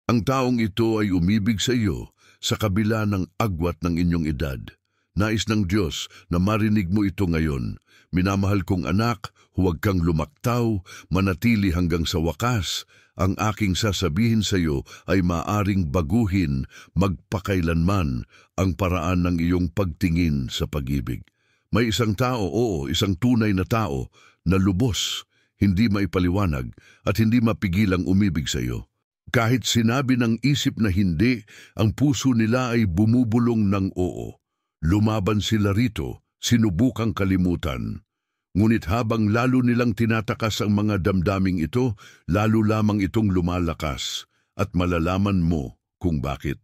Ang taong ito ay umibig sa iyo sa kabila ng agwat ng inyong edad. Nais ng Diyos na marinig mo ito ngayon. Minamahal kong anak, huwag kang lumaktaw, manatili hanggang sa wakas. Ang aking sasabihin sa iyo ay maaring baguhin magpakailanman ang paraan ng iyong pagtingin sa pag-ibig. May isang tao, isang tunay na tao na lubos, hindi maipaliwanag at hindi mapigilang umibig sa iyo. Kahit sinabi ng isip na hindi, ang puso nila ay bumubulong ng oo. Lumaban sila rito, sinubukang kalimutan. Ngunit habang lalo nilang tinatakas ang mga damdaming ito, lalo lamang itong lumalakas at malalaman mo kung bakit.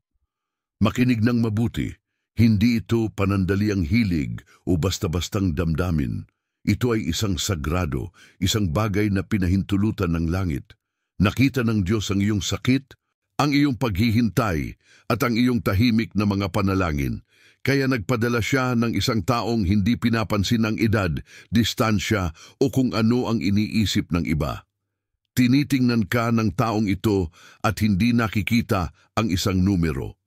Makinig ng mabuti, hindi ito panandaliang hilig o basta-bastang damdamin. Ito ay isang sagrado, isang bagay na pinahintulutan ng langit. Nakita ng Diyos ang iyong sakit, ang iyong paghihintay at ang iyong tahimik na mga panalangin. Kaya nagpadala siya ng isang taong hindi pinapansin ang edad, distansya o kung ano ang iniisip ng iba. Tinitingnan ka ng taong ito at hindi nakikita ang isang numero.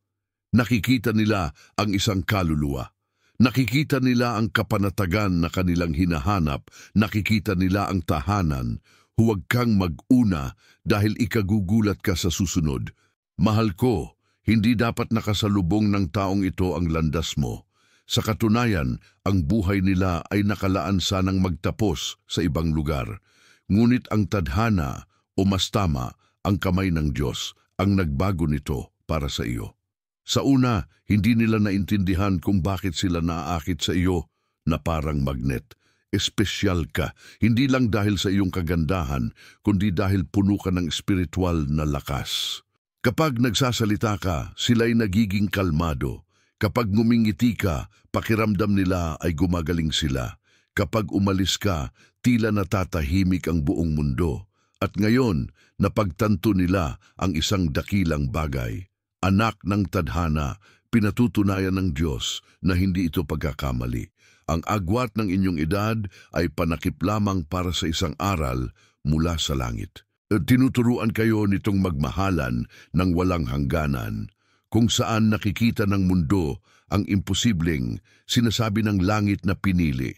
Nakikita nila ang isang kaluluwa. Nakikita nila ang kapanatagan na kanilang hinahanap. Nakikita nila ang tahanan. Huwag kang mag-una dahil ikagugulat ka sa susunod. Mahal ko, hindi dapat nakasalubong ng taong ito ang landas mo. Sa katunayan, ang buhay nila ay nakalaan sanang magtapos sa ibang lugar. Ngunit ang tadhana o mas tama, ang kamay ng Diyos, ang nagbago nito para sa iyo. Sa una, hindi nila naintindihan kung bakit sila naaakit sa iyo na parang magnet. Espesyal ka, hindi lang dahil sa iyong kagandahan, kundi dahil puno ka ng espiritual na lakas. Kapag nagsasalita ka, sila'y nagiging kalmado. Kapag ngumingiti ka, pakiramdam nila ay gumagaling sila. Kapag umalis ka, tila natatahimik ang buong mundo. At ngayon, napagtanto nila ang isang dakilang bagay. Anak ng tadhana, pinatutunayan ng Diyos na hindi ito pagkakamali. Ang agwat ng inyong edad ay panakip lamang para sa isang aral mula sa langit. Tinuturuan kayo nitong magmahalan ng walang hangganan. Kung saan nakikita ng mundo ang imposibleng, sinasabi ng langit na pinili.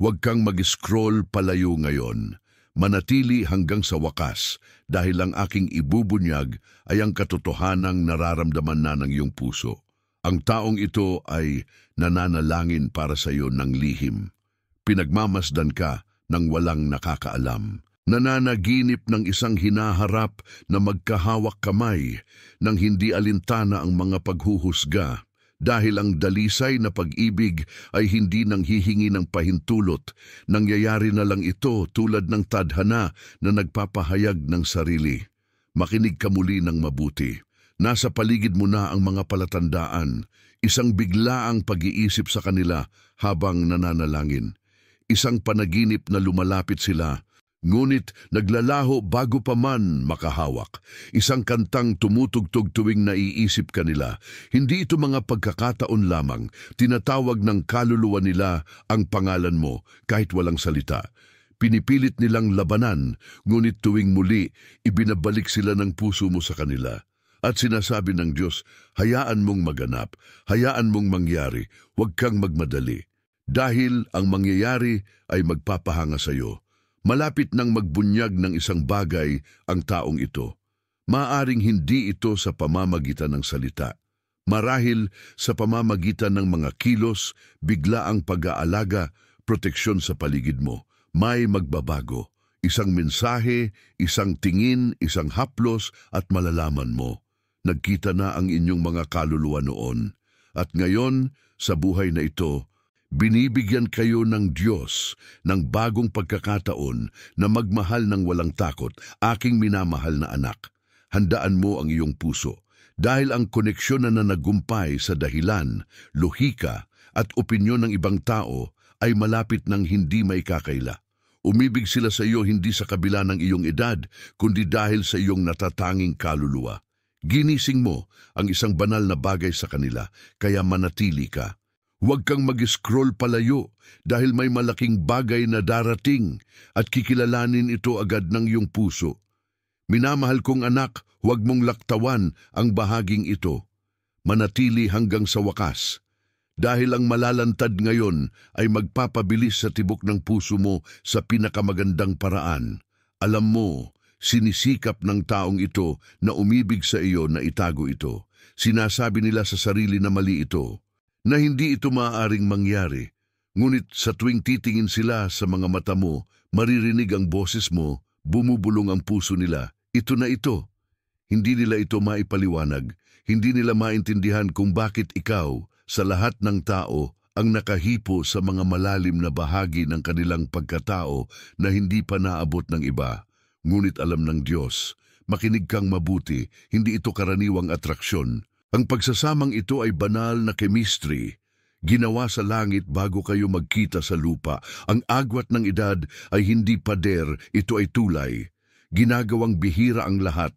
Huwag kang mag-scroll palayo ngayon. Manatili hanggang sa wakas dahil ang aking ibubunyag ay ang katotohanang nararamdaman na ng iyong puso. Ang taong ito ay nananalangin para sa iyo ng lihim. Pinagmamasdan ka ng walang nakakaalam. Nananaginip ng isang hinaharap na magkahawak kamay nang hindi alintana ang mga paghuhusga. Dahil ang dalisay na pag-ibig ay hindi nang hihingi ng pahintulot, nangyayari na lang ito tulad ng tadhana na nagpapahayag ng sarili. Makinig ka muli ng mabuti. Nasa paligid mo na ang mga palatandaan, isang biglaang pag-iisip sa kanila habang nananalangin. Isang panaginip na lumalapit sila, ngunit naglalaho bago pa man makahawak. Isang kantang tumutugtog tuwing naiisip kanila. Hindi ito mga pagkakataon lamang, tinatawag ng kaluluwa nila ang pangalan mo kahit walang salita. Pinipilit nilang labanan, ngunit tuwing muli, ibinabalik sila ng puso mo sa kanila. At sinasabi ng Diyos, hayaan mong maganap, hayaan mong mangyari, huwag kang magmadali. Dahil ang mangyayari ay magpapahanga sa iyo. Malapit nang magbunyag ng isang bagay ang taong ito. Maaring hindi ito sa pamamagitan ng salita. Marahil sa pamamagitan ng mga kilos, biglaang pag-aalaga, proteksyon sa paligid mo. May magbabago. Isang mensahe, isang tingin, isang haplos at malalaman mo. Nagkita na ang inyong mga kaluluwa noon. At ngayon, sa buhay na ito, binibigyan kayo ng Diyos ng bagong pagkakataon na magmahal ng walang takot, aking minamahal na anak. Handaan mo ang iyong puso, dahil ang koneksyon na nanagumpay sa dahilan, lohika at opinyon ng ibang tao ay malapit ng hindi maikakaila. Umibig sila sa iyo hindi sa kabila ng iyong edad, kundi dahil sa iyong natatanging kaluluwa. Ginising mo ang isang banal na bagay sa kanila, kaya manatili ka. Huwag kang mag-scroll palayo dahil may malaking bagay na darating at kikilalanin ito agad ng iyong puso. Minamahal kong anak, huwag mong laktawan ang bahaging ito. Manatili hanggang sa wakas. Dahil ang malalantad ngayon ay magpapabilis sa tibok ng puso mo sa pinakamagandang paraan. Alam mo, sinisikap ng taong ito na umibig sa iyo na itago ito. Sinasabi nila sa sarili na mali ito, na hindi ito maaaring mangyari. Ngunit sa tuwing titingin sila sa mga mata mo, maririnig ang boses mo, bumubulong ang puso nila. Ito na ito. Hindi nila ito maipaliwanag. Hindi nila maintindihan kung bakit ikaw, sa lahat ng tao, ang nakahipo sa mga malalim na bahagi ng kanilang pagkatao na hindi pa naabot ng iba. Ngunit alam ng Diyos, makinig kang mabuti, hindi ito karaniwang atraksyon. Ang pagsasamang ito ay banal na chemistry. Ginawa sa langit bago kayo magkita sa lupa. Ang agwat ng edad ay hindi pader, ito ay tulay. Ginagawang bihira ang lahat.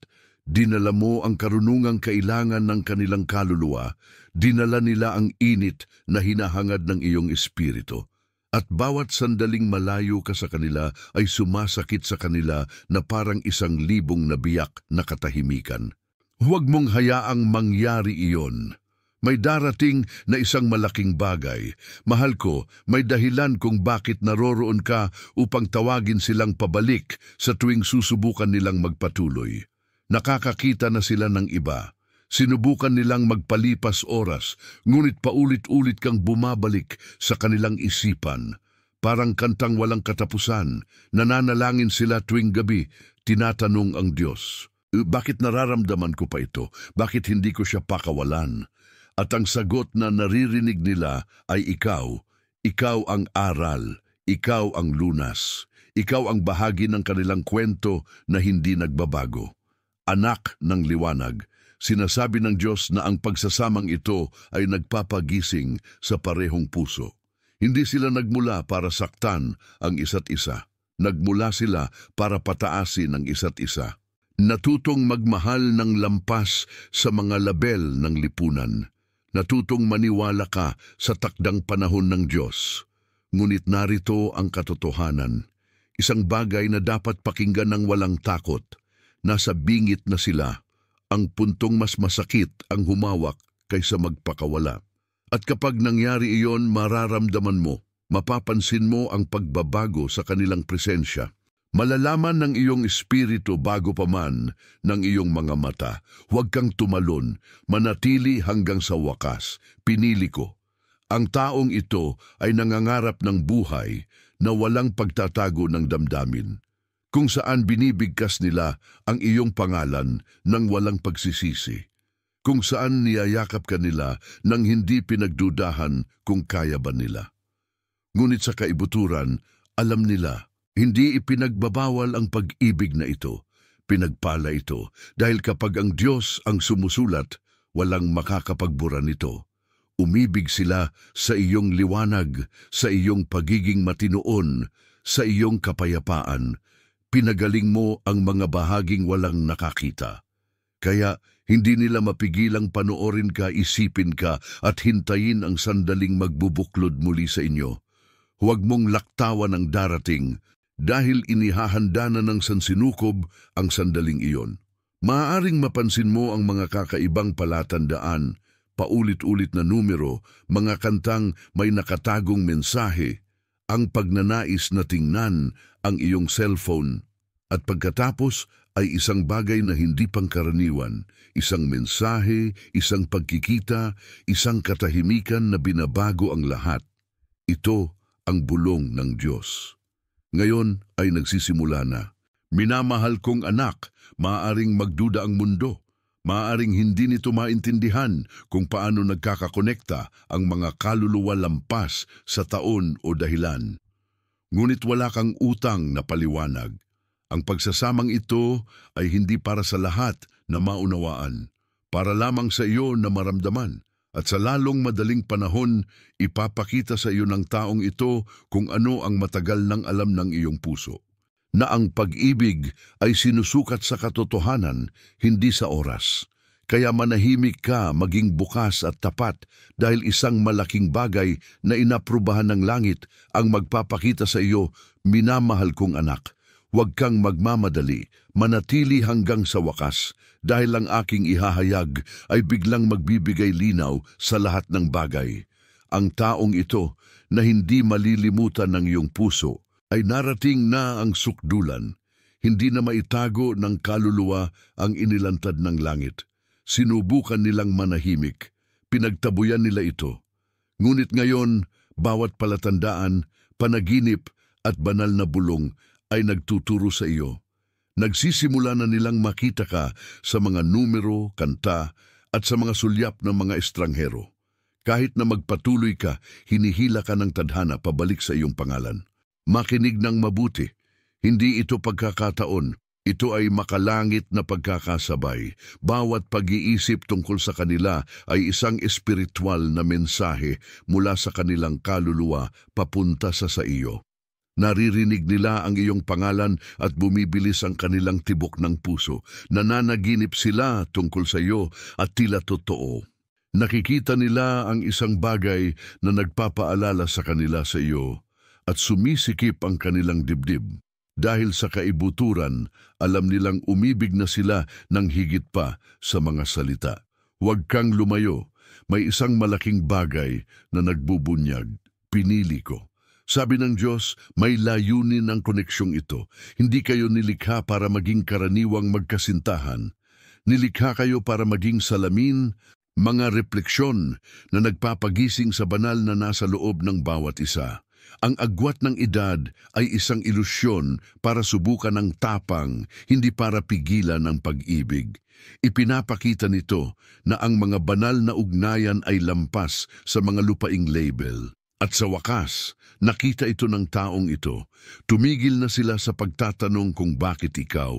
Dinala mo ang karunungang kailangan ng kanilang kaluluwa. Dinala nila ang init na hinahangad ng iyong espiritu. At bawat sandaling malayo ka sa kanila ay sumasakit sa kanila na parang 1,000 na biyak na katahimikan. Huwag mong hayaang mangyari iyon. May darating na isang malaking bagay. Mahal ko, may dahilan kung bakit naroroon ka upang tawagin silang pabalik sa tuwing susubukan nilang magpatuloy. Nakakakita na sila ng iba. Sinubukan nilang magpalipas oras, ngunit paulit-ulit kang bumabalik sa kanilang isipan. Parang kantang walang katapusan, nananalangin sila tuwing gabi, tinatanong ang Diyos. Bakit nararamdaman ko pa ito? Bakit hindi ko siya pakawalan? At ang sagot na naririnig nila ay ikaw. Ikaw ang aral. Ikaw ang lunas. Ikaw ang bahagi ng kanilang kwento na hindi nagbabago. Anak ng liwanag. Sinasabi ng Diyos na ang pagsasamang ito ay nagpapagising sa parehong puso. Hindi sila nagmula para saktan ang isa't isa. Nagmula sila para pataasin ang isa't isa. Natutong magmahal ng lampas sa mga label ng lipunan. Natutong maniwala ka sa takdang panahon ng Diyos. Ngunit narito ang katotohanan. Isang bagay na dapat pakinggan ng walang takot. Nasa bingit na sila. Ang puntong mas masakit ang humawak kaysa magpakawala. At kapag nangyari iyon, mararamdaman mo, mapapansin mo ang pagbabago sa kanilang presensya. Malalaman ng iyong espiritu bago pa man ng iyong mga mata. Huwag kang tumalon, manatili hanggang sa wakas. Pinili ko. Ang taong ito ay nangangarap ng buhay na walang pagtatago ng damdamin. Kung saan binibigkas nila ang iyong pangalan ng walang pagsisisi. Kung saan niyayakap ka nila nang hindi pinagdudahan kung kaya ba nila. Ngunit sa kaibuturan, alam nila, hindi ipinagbabawal ang pag-ibig na ito. Pinagpala ito dahil kapag ang Diyos ang sumusulat, walang makakapagbura nito. Umibig sila sa iyong liwanag, sa iyong pagiging matinoon, sa iyong kapayapaan. Pinagaling mo ang mga bahaging walang nakakita. Kaya hindi nila mapigilang panoorin ka, isipin ka at hintayin ang sandaling magbubuklod muli sa inyo. Huwag mong laktawan ang darating dahil inihahanda na ng sansinukob ang sandaling iyon. Maaaring mapansin mo ang mga kakaibang palatandaan, paulit-ulit na numero, mga kantang may nakatagong mensahe, ang pagnanais na tingnan ang iyong cellphone, at pagkatapos ay isang bagay na hindi pangkaraniwan, isang mensahe, isang pagkikita, isang katahimikan na binabago ang lahat. Ito ang bulong ng Diyos. Ngayon ay nagsisimula na. Minamahal kong anak, maaaring magduda ang mundo. Maaaring hindi nito maintindihan kung paano nagkakakonekta ang mga kaluluwa lampas sa taon o dahilan. Ngunit wala kang utang na paliwanag. Ang pagsasamang ito ay hindi para sa lahat na maunawaan, para lamang sa iyo na maramdaman. At sa lalong madaling panahon, ipapakita sa iyo ng taong ito kung ano ang matagal nang alam ng iyong puso. Na ang pag-ibig ay sinusukat sa katotohanan, hindi sa oras. Kaya manahimik ka, maging bukas at tapat dahil isang malaking bagay na inaprubahan ng langit ang magpapakita sa iyo, minamahal kong anak. Huwag kang magmamadali, manatili hanggang sa wakas, dahil ang aking ihahayag ay biglang magbibigay linaw sa lahat ng bagay. Ang taong ito na hindi malilimutan ng iyong puso ay narating na ang sukdulan. Hindi na maitago ng kaluluwa ang inilantad ng langit. Sinubukan nilang manahimik, pinagtabuyan nila ito. Ngunit ngayon, bawat palatandaan, panaginip at banal na bulong ay nagtuturo sa iyo. Nagsisimula na nilang makita ka sa mga numero, kanta at sa mga sulyap ng mga estranghero. Kahit na magpatuloy ka, hinihila ka ng tadhana pabalik sa iyong pangalan. Makinig ng mabuti. Hindi ito pagkakataon. Ito ay makalangit na pagkakasabay. Bawat pag-iisip tungkol sa kanila ay isang espiritual na mensahe mula sa kanilang kaluluwa papunta sa iyo. Naririnig nila ang iyong pangalan at bumibilis ang kanilang tibok ng puso. Nananaginip sila tungkol sa iyo at tila totoo. Nakikita nila ang isang bagay na nagpapaalala sa kanila sa iyo at sumisikip ang kanilang dibdib. Dahil sa kaibuturan, alam nilang umibig na sila ng higit pa sa mga salita. Huwag kang lumayo, may isang malaking bagay na nagbubunyag. Pinili ko. Sabi ng Diyos, may layunin ang koneksyong ito. Hindi kayo nilikha para maging karaniwang magkasintahan. Nilikha kayo para maging salamin, mga refleksyon na nagpapagising sa banal na nasa loob ng bawat isa. Ang agwat ng edad ay isang ilusyon para subukan ng tapang, hindi para pigilan ang pag-ibig. Ipinapakita nito na ang mga banal na ugnayan ay lampas sa mga lupaing label. At sa wakas, nakita ito ng taong ito. Tumigil na sila sa pagtatanong kung bakit ikaw.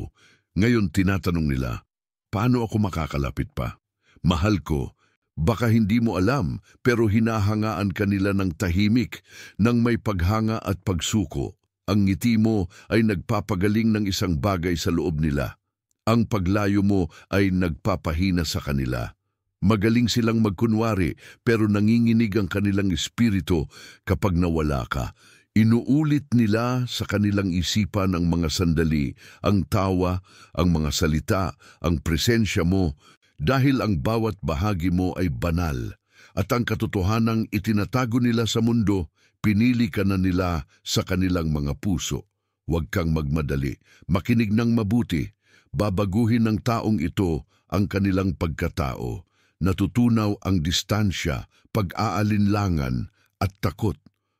Ngayon tinatanong nila, paano ako makakalapit pa? Mahal ko, baka hindi mo alam pero hinahangaan ka nila ng tahimik, ng may paghanga at pagsuko. Ang ngiti mo ay nagpapagaling ng isang bagay sa loob nila. Ang paglayo mo ay nagpapahina sa kanila. Magaling silang magkunwari pero nanginginig ang kanilang espiritu kapag nawala ka. Inuulit nila sa kanilang isipan ang mga sandali, ang tawa, ang mga salita, ang presensya mo, dahil ang bawat bahagi mo ay banal at ang katotohanang itinatago nila sa mundo, pinili ka na nila sa kanilang mga puso. Huwag kang magmadali, makinig ng mabuti, babaguhin ng taong ito ang kanilang pagkatao. Natutunaw ang distansya, pag-aalinlangan at takot.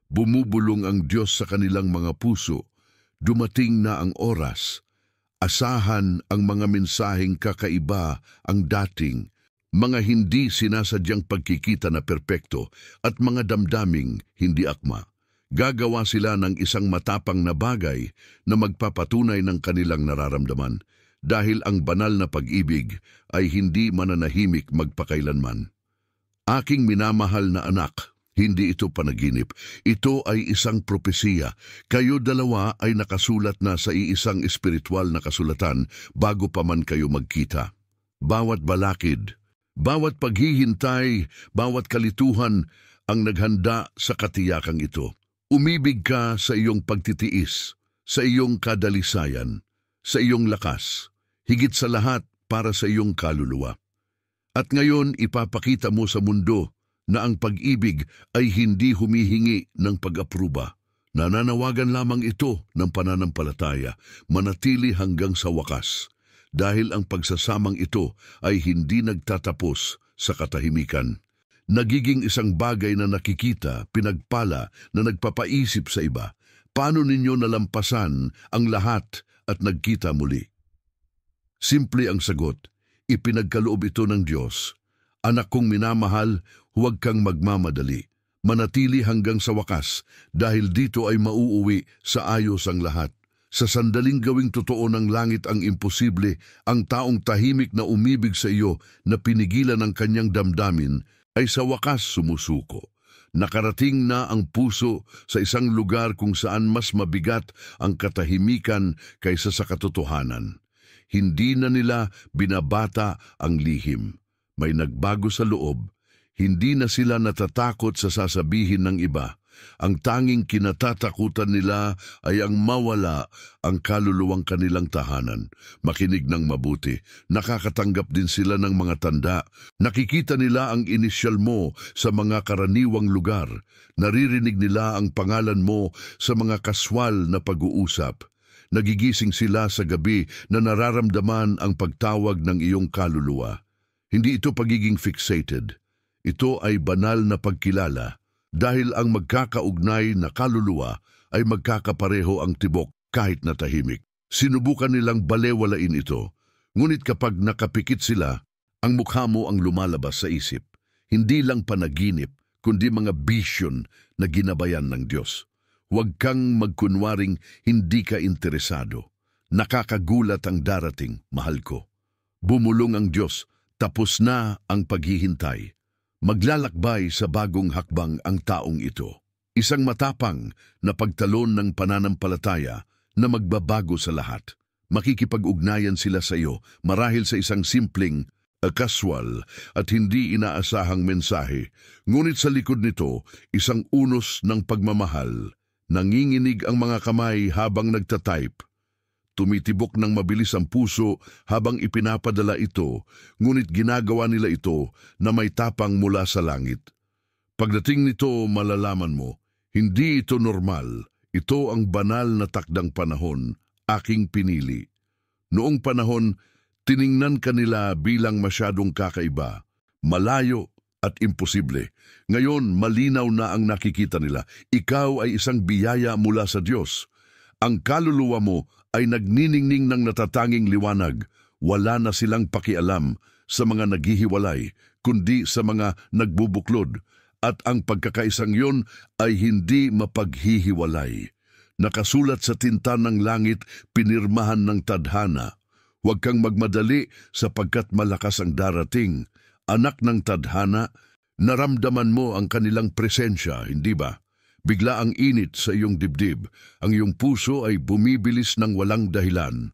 Bumubulong ang Diyos sa kanilang mga puso. Dumating na ang oras. Asahan ang mga mensaheng kakaiba ang dating, mga hindi sinasadyang pagkikita na perpekto at mga damdaming hindi akma. Gagawa sila ng isang matapang na bagay na magpapatunay ng kanilang nararamdaman dahil ang banal na pag-ibig ay hindi mananahimik magpakailanman. Aking minamahal na anak, hindi ito panaginip. Ito ay isang propesiya. Kayo dalawa ay nakasulat na sa iisang espiritual na kasulatan bago pa man kayo magkita. Bawat balakid, bawat paghihintay, bawat kalituhan ang naghanda sa katiyakang ito. Umibig ka sa iyong pagtitiis, sa iyong kadalisayan, sa iyong lakas, higit sa lahat para sa iyong kaluluwa. At ngayon ipapakita mo sa mundo na ang pag-ibig ay hindi humihingi ng pag-apruba. Nananawagan lamang ito ng pananampalataya, manatili hanggang sa wakas, dahil ang pagsasamang ito ay hindi nagtatapos sa katahimikan. Nagiging isang bagay na nakikita, pinagpala, na nagpapaisip sa iba. Paano ninyo nalampasan ang lahat at nagkita muli? Simple ang sagot, ipinagkaloob ito ng Diyos. Anak kong minamahal, huwag kang magmamadali. Manatili hanggang sa wakas dahil dito ay mauuwi sa ayos ang lahat. Sa sandaling gawing totoo ng langit ang imposible, ang taong tahimik na umibig sa iyo na pinigilan ng kanyang damdamin ay sa wakas sumusuko. Nakarating na ang puso sa isang lugar kung saan mas mabigat ang katahimikan kaysa sa katotohanan. Hindi na nila binabata ang lihim. May nagbago sa loob, Hindi na sila natatakot sa sasabihin ng iba. Ang tanging kinatatakutan nila ay ang mawala ang kaluluwang kanilang tahanan. Makinig ng mabuti. Nakakatanggap din sila ng mga tanda. Nakikita nila ang inisyal mo sa mga karaniwang lugar. Naririnig nila ang pangalan mo sa mga kaswal na pag-uusap. Nagigising sila sa gabi na nararamdaman ang pagtawag ng iyong kaluluwa. Hindi ito pagiging fixated. Ito ay banal na pagkilala. Dahil ang magkakaugnay na kaluluwa ay magkakapareho ang tibok kahit na tahimik. Sinubukan nilang balewalain ito, ngunit kapag nakapikit sila, ang mukha mo ang lumalabas sa isip. Hindi lang panaginip, kundi mga vision na ginabayan ng Diyos. Huwag kang magkunwaring hindi ka interesado. Nakakagulat ang darating, mahal ko. Bumulong ang Diyos, tapos na ang paghihintay. Maglalakbay sa bagong hakbang ang taong ito. Isang matapang na pagtalon ng pananampalataya na magbabago sa lahat. Makikipag-ugnayan sila sa iyo marahil sa isang simpleng, casual at hindi inaasahang mensahe. Ngunit sa likod nito, isang unos ng pagmamahal. Nanginginig ang mga kamay habang nagtatype. Tumitibok ng mabilis ang puso habang ipinapadala ito, ngunit ginagawa nila ito na may tapang mula sa langit. Pagdating nito, malalaman mo, hindi ito normal. Ito ang banal na takdang panahon, aking pinili. Noong panahon, tiningnan ka nila bilang masyadong kakaiba, malayo at imposible. Ngayon, malinaw na ang nakikita nila. Ikaw ay isang biyaya mula sa Diyos. Ang kaluluwa mo ay nagniningning ng natatanging liwanag. Wala na silang pakialam sa mga naghihiwalay, kundi sa mga nagbubuklod. At ang pagkakaisang yon ay hindi mapaghihiwalay. Nakasulat sa tinta ng langit, pinirmahan ng tadhana. Huwag kang magmadali sapagkat malakas ang darating. Anak ng tadhana, naramdaman mo ang kanilang presensya, hindi ba? Bigla ang init sa iyong dibdib, ang iyong puso ay bumibilis ng walang dahilan.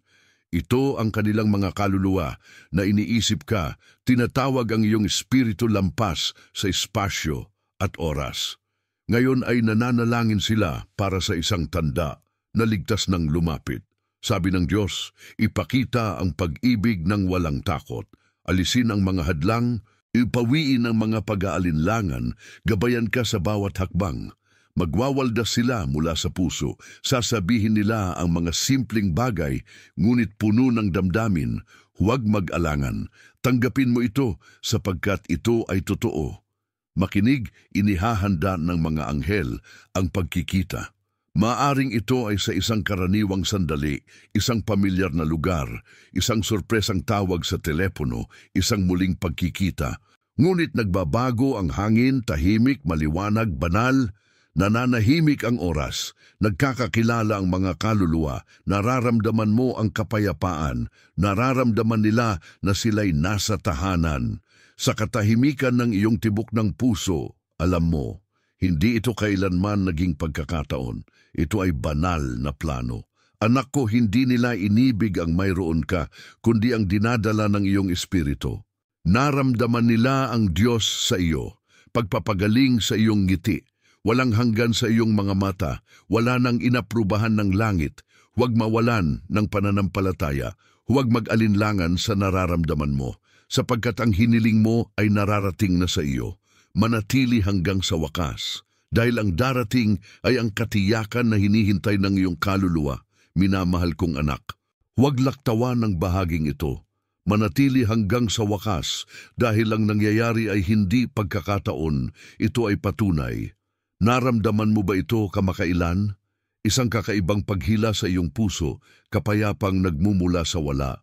Ito ang kanilang mga kaluluwa na iniisip ka, tinatawag ang iyong espiritu lampas sa espasyo at oras. Ngayon ay nananalangin sila para sa isang tanda na ligtas ng lumapit. Sabi ng Diyos, ipakita ang pag-ibig ng walang takot, alisin ang mga hadlang, ipawiin ang mga pag-aalinlangan, gabayan ka sa bawat hakbang. Magwawaldas sila mula sa puso, sasabihin nila ang mga simpleng bagay, ngunit puno ng damdamin. Huwag mag-alangan, tanggapin mo ito sapagkat ito ay totoo. Makinig, inihahanda ng mga anghel ang pagkikita. Maaring ito ay sa isang karaniwang sandali, isang pamilyar na lugar, isang sorpresang tawag sa telepono, isang muling pagkikita. Ngunit nagbabago ang hangin, tahimik, maliwanag, banal. Nananahimik ang oras, nagkakakilala ang mga kaluluwa, nararamdaman mo ang kapayapaan, nararamdaman nila na sila'y nasa tahanan. Sa katahimikan ng iyong tibok ng puso, alam mo, hindi ito kailanman naging pagkakataon. Ito ay banal na plano. Anak ko, hindi nila inibig ang mayroon ka, kundi ang dinadala ng iyong espiritu. Naramdaman nila ang Diyos sa iyo, pagpapagaling sa iyong ngiti. Walang hanggan sa iyong mga mata, wala nang inaprubahan ng langit. Huwag mawalan ng pananampalataya, huwag mag-alinlangan sa nararamdaman mo, sapagkat ang hiniling mo ay nararating na sa iyo. Manatili hanggang sa wakas, dahil ang darating ay ang katiyakan na hinihintay ng iyong kaluluwa, minamahal kong anak. Huwag laktawan ng bahaging ito. Manatili hanggang sa wakas, dahil ang nangyayari ay hindi pagkakataon, ito ay patunay. Naramdaman mo ba ito kamakailan? Isang kakaibang paghila sa iyong puso, kapayapang nagmumula sa wala.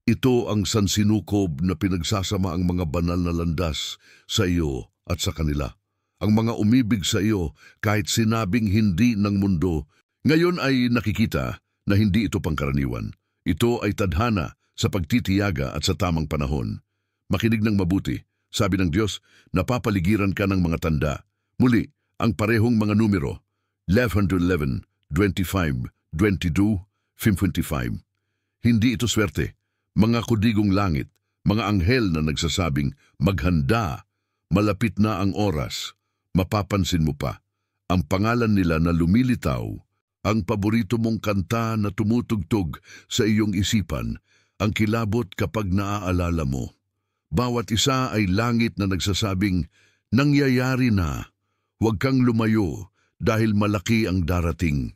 Ito ang sansinukob na pinagsasama ang mga banal na landas sa iyo at sa kanila. Ang mga umibig sa iyo kahit sinabing hindi ng mundo, ngayon ay nakikita na hindi ito pangkaraniwan. Ito ay tadhana sa pagtitiyaga at sa tamang panahon. Makinig ng mabuti, sabi ng Diyos, napapaligiran ka ng mga tanda. Muli, ang parehong mga numero, 1111, 25, 22, 55. Hindi ito swerte. Mga kudigong langit, mga anghel na nagsasabing, maghanda, Malapit na ang oras. Mapapansin mo pa, ang pangalan nila na lumilitaw, ang paborito mong kanta na tumutugtog sa iyong isipan, ang kilabot kapag naaalala mo. Bawat isa ay langit na nagsasabing, nangyayari na, huwag kang lumayo dahil malaki ang darating.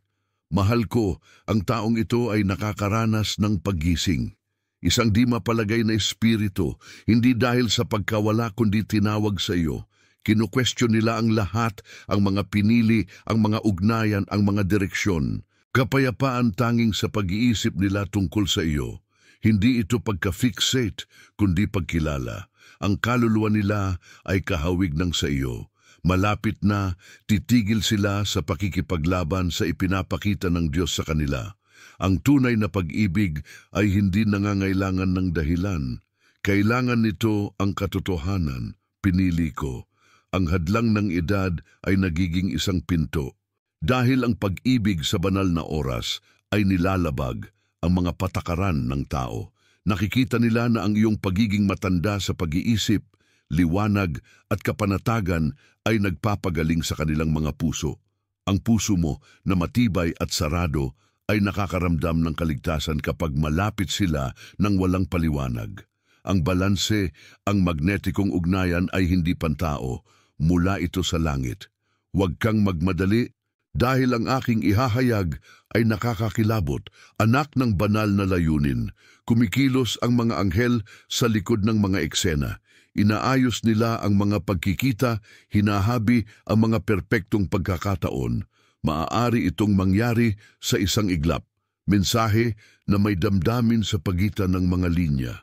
Mahal ko, ang taong ito ay nakakaranas ng paggising. Isang di mapalagay na espiritu, hindi dahil sa pagkawala kundi tinawag sa iyo. Kinu-question nila ang lahat, ang mga pinili, ang mga ugnayan, ang mga direksyon. Kapayapaan tanging sa pag-iisip nila tungkol sa iyo. Hindi ito pagka-fixate, kundi pagkilala. Ang kaluluwa nila ay kahawig ng sa iyo. Malapit na, titigil sila sa pakikipaglaban sa ipinapakita ng Diyos sa kanila. Ang tunay na pag-ibig ay hindi nangangailangan ng dahilan. Kailangan nito ang katotohanan. Pinili ko. Ang hadlang ng edad ay nagiging isang pinto. Dahil ang pag-ibig sa banal na oras ay nilalabag ang mga patakaran ng tao. Nakikita nila na ang iyong pagiging matanda sa pag-iisip, liwanag at kapanatagan ay nagpapagaling sa kanilang mga puso. Ang puso mo na matibay at sarado ay nakakaramdam ng kaligtasan kapag malapit sila ng walang paliwanag. Ang balanse, ang magnetikong ugnayan ay hindi pantao, mula ito sa langit. Huwag kang magmadali dahil ang aking ihahayag ay nakakakilabot, anak ng banal na layunin. Kumikilos ang mga anghel sa likod ng mga eksena. Inaayos nila ang mga pagkikita, hinahabi ang mga perpektong pagkakataon. Maaari itong mangyari sa isang iglap. Mensahe na may damdamin sa pagitan ng mga linya.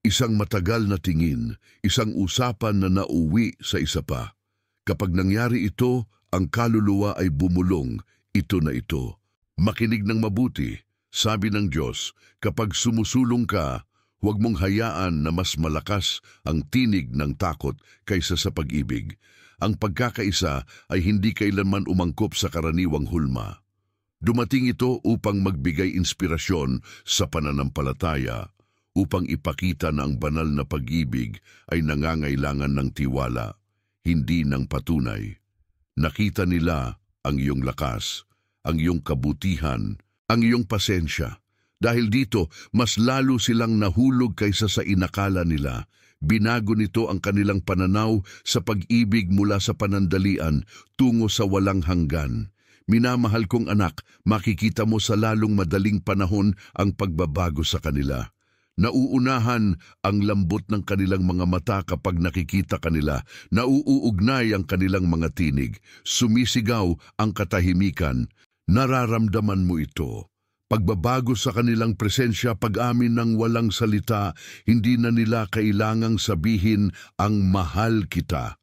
Isang matagal na tingin, isang usapan na nauwi sa isa pa. Kapag nangyari ito, ang kaluluwa ay bumulong, ito na ito. Makinig ng mabuti, sabi ng Diyos, kapag sumusulong ka, huwag mong hayaan na mas malakas ang tinig ng takot kaysa sa pag-ibig. Ang pagkakaisa ay hindi kailanman umangkop sa karaniwang hulma. Dumating ito upang magbigay inspirasyon sa pananampalataya, upang ipakita na ang banal na pag-ibig ay nangangailangan ng tiwala, hindi ng patunay. Nakita nila ang iyong lakas, ang iyong kabutihan, ang iyong pasensya. Dahil dito, mas lalo silang nahulog kaysa sa inakala nila. Binago nito ang kanilang pananaw sa pag-ibig mula sa panandalian tungo sa walang hanggan. Minamahal kong anak, makikita mo sa lalong madaling panahon ang pagbabago sa kanila. Nauunahan ang lambot ng kanilang mga mata kapag nakikita kanila, nauuugnay ang kanilang mga tinig, sumisigaw ang katahimikan, nararamdaman mo ito. Pagbabago sa kanilang presensya, pag-amin ng walang salita, hindi na nila kailangang sabihin ang mahal kita.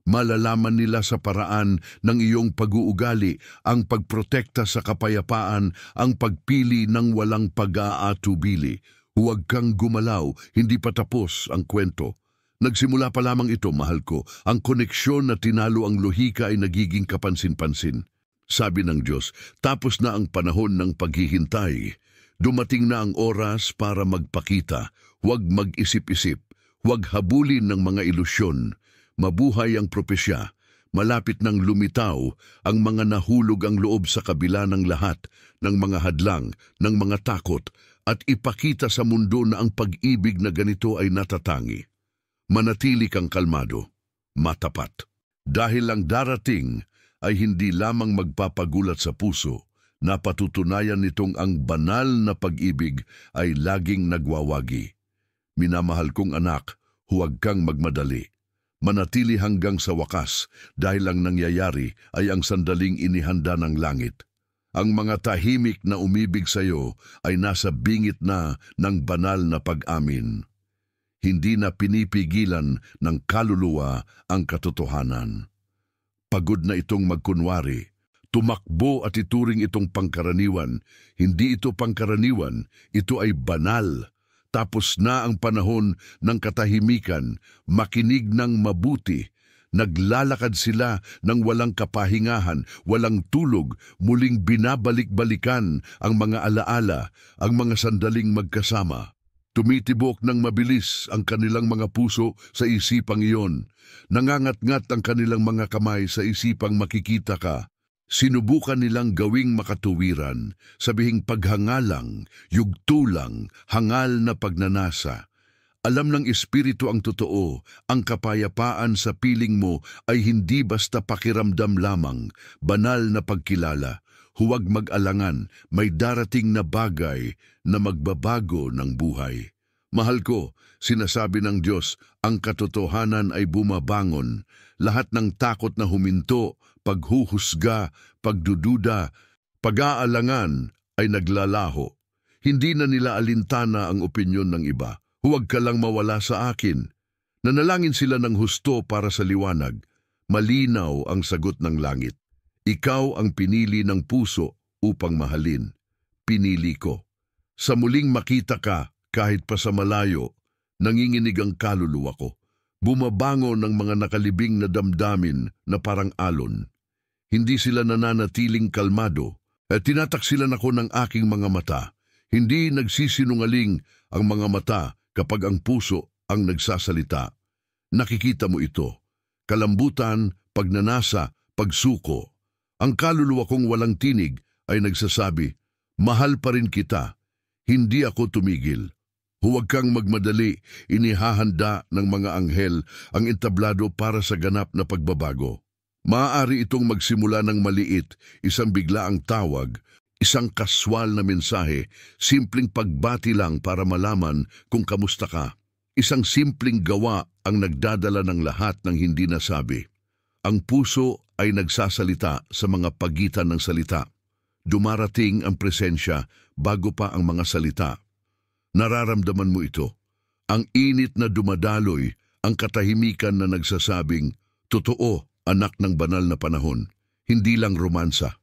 Malalaman nila sa paraan ng iyong pag-uugali, ang pagprotekta sa kapayapaan, ang pagpili ng walang pag-aatubili. Huwag kang gumalaw, hindi pa tapos ang kwento. Nagsimula pa lamang ito, mahal ko. Ang koneksyon na tinalo ang lohika ay nagiging kapansin-pansin. Sabi ng Diyos, tapos na ang panahon ng paghihintay. Dumating na ang oras para magpakita. Huwag mag-isip-isip. Huwag habulin ng mga ilusyon. Mabuhay ang propesya. Malapit nang lumitaw ang mga nahulog ang loob sa kabila ng lahat, ng mga hadlang, ng mga takot, at ipakita sa mundo na ang pag-ibig na ganito ay natatangi. Manatili kang kalmado, matapat. Dahil ang darating ay hindi lamang magpapagulat sa puso, napatutunayan nitong ang banal na pag-ibig ay laging nagwawagi. Minamahal kong anak, huwag kang magmadali. Manatili hanggang sa wakas dahil ang nangyayari ay ang sandaling inihanda ng langit. Ang mga tahimik na umibig sa iyo ay nasa bingit na ng banal na pag-amin. Hindi na pinipigilan ng kaluluwa ang katotohanan. Pagod na itong magkunwari, tumakbo at ituring itong pangkaraniwan. Hindi ito pangkaraniwan, ito ay banal. Tapos na ang panahon ng katahimikan, makinig ng mabuti. Naglalakad sila ng walang kapahingahan, walang tulog, muling binabalik-balikan ang mga alaala, ang mga sandaling magkasama. Tumitibok ng mabilis ang kanilang mga puso sa isipang iyon. Nangangat-ngat ang kanilang mga kamay sa isipang makikita ka. Sinubukan nilang gawing makatuwiran, sabihing paghangalang, yugtulang, hangal na pagnanasa. Alam ng Espiritu ang totoo, ang kapayapaan sa piling mo ay hindi basta pakiramdam lamang, banal na pagkilala. Huwag mag-alangan, may darating na bagay na magbabago ng buhay. Mahal ko, sinasabi ng Diyos, ang katotohanan ay bumabangon. Lahat ng takot na huminto, paghuhusga, pagdududa, pag-aalangan ay naglalaho. Hindi na nila alintana ang opinyon ng iba. Huwag ka lang mawala sa akin. Nanalangin sila ng husto para sa liwanag. Malinaw ang sagot ng langit. Ikaw ang pinili ng puso upang mahalin. Pinili ko. Sa muling makita ka, kahit pa sa malayo, nanginginig ang kaluluwa ko. Bumabango ng mga nakalibing na damdamin na parang alon. Hindi sila nananatiling kalmado. Tinataksilan ako ng aking mga mata. Hindi nagsisinungaling ang mga mata kapag ang puso ang nagsasalita. Nakikita mo ito. Kalambutan, pagnanasa, pagsuko. Ang kaluluwa kong walang tinig ay nagsasabi, mahal pa rin kita. Hindi ako tumigil. Huwag kang magmadali, inihahanda ng mga anghel ang entablado para sa ganap na pagbabago. Maaari itong magsimula ng maliit, isang biglaang tawag, isang kaswal na mensahe, simpleng pagbati lang para malaman kung kamusta ka. Isang simpleng gawa ang nagdadala ng lahat ng hindi nasabi. Ang puso ay nagsasalita sa mga pagitan ng salita. Dumarating ang presensya bago pa ang mga salita. Nararamdaman mo ito. Ang init na dumadaloy, ang katahimikan na nagsasabing, totoo, anak ng banal na panahon, hindi lang romansa.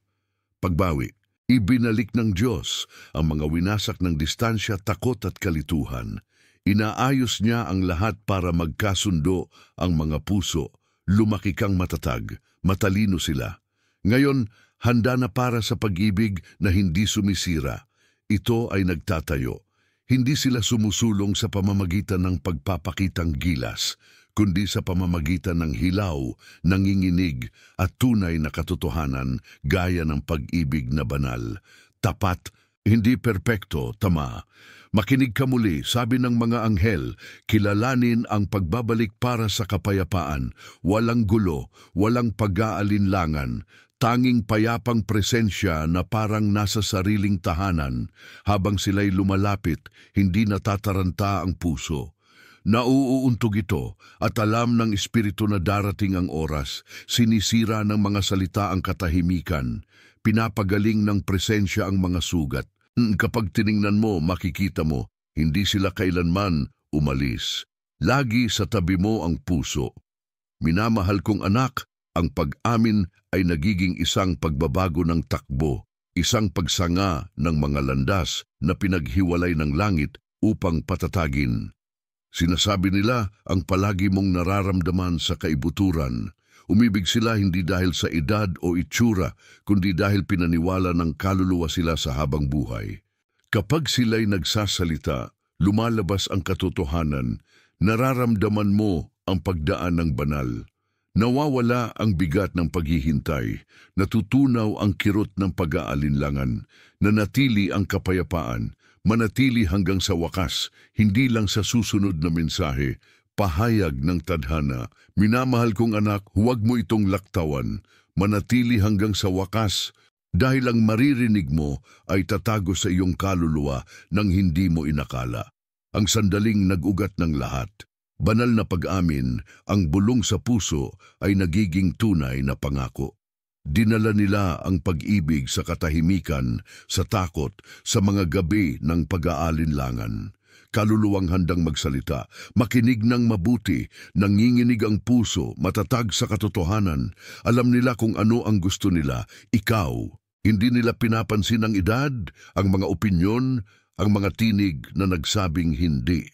Pagbawi, ibinalik ng Diyos ang mga winasak ng distansya, takot at kalituhan. Inaayos niya ang lahat para magkasundo ang mga puso. Lumaki kang matatag, matalino sila. Ngayon, handa na para sa pag-ibig na hindi sumisira. Ito ay nagtatayo. Hindi sila sumusulong sa pamamagitan ng pagpapakitang gilas, kundi sa pamamagitan ng hilaw, nanginginig at tunay na katotohanan gaya ng pag-ibig na banal. Tapat, hindi perpekto, tama. Makinig ka muli, sabi ng mga anghel, kilalanin ang pagbabalik para sa kapayapaan, walang gulo, walang pag-aalinlangan, tanging payapang presensya na parang nasa sariling tahanan, habang sila'y lumalapit, hindi natataranta ang puso. Nauuuntog ito at alam ng Espiritu na darating ang oras, sinisira ng mga salita ang katahimikan, pinapagaling ng presensya ang mga sugat. Kapag tiningnan mo, makikita mo, hindi sila kailanman umalis. Lagi sa tabi mo ang puso. Minamahal kong anak, ang pag-amin ay nagiging isang pagbabago ng takbo, isang pagsanga ng mga landas na pinaghiwalay ng langit upang patatagin. Sinasabi nila ang palagi mong nararamdaman sa kaibuturan. Umibig sila hindi dahil sa edad o itsura, kundi dahil pinaniwala ng kaluluwa sila sa habang buhay. Kapag sila'y nagsasalita, lumalabas ang katotohanan, nararamdaman mo ang pagdaan ng banal. Nawawala ang bigat ng paghihintay, natutunaw ang kirot ng pag-aalinlangan, nanatili ang kapayapaan, manatili hanggang sa wakas, hindi lang sa susunod na mensahe, pahayag ng tadhana. Minamahal kong anak, huwag mo itong laktawan, manatili hanggang sa wakas, dahil ang maririnig mo ay tatago sa iyong kaluluwa nang hindi mo inakala. Ang sandaling nag-ugat ng lahat. Banal na pag-amin, ang bulong sa puso ay nagiging tunay na pangako. Dinala nila ang pag-ibig sa katahimikan, sa takot, sa mga gabi ng pag-aalinlangan. Kaluluwang handang magsalita, makinig ng mabuti, nanginginig ang puso, matatag sa katotohanan. Alam nila kung ano ang gusto nila, ikaw. Hindi nila pinapansin ang edad, ang mga opinyon, ang mga tinig na nagsabing hindi.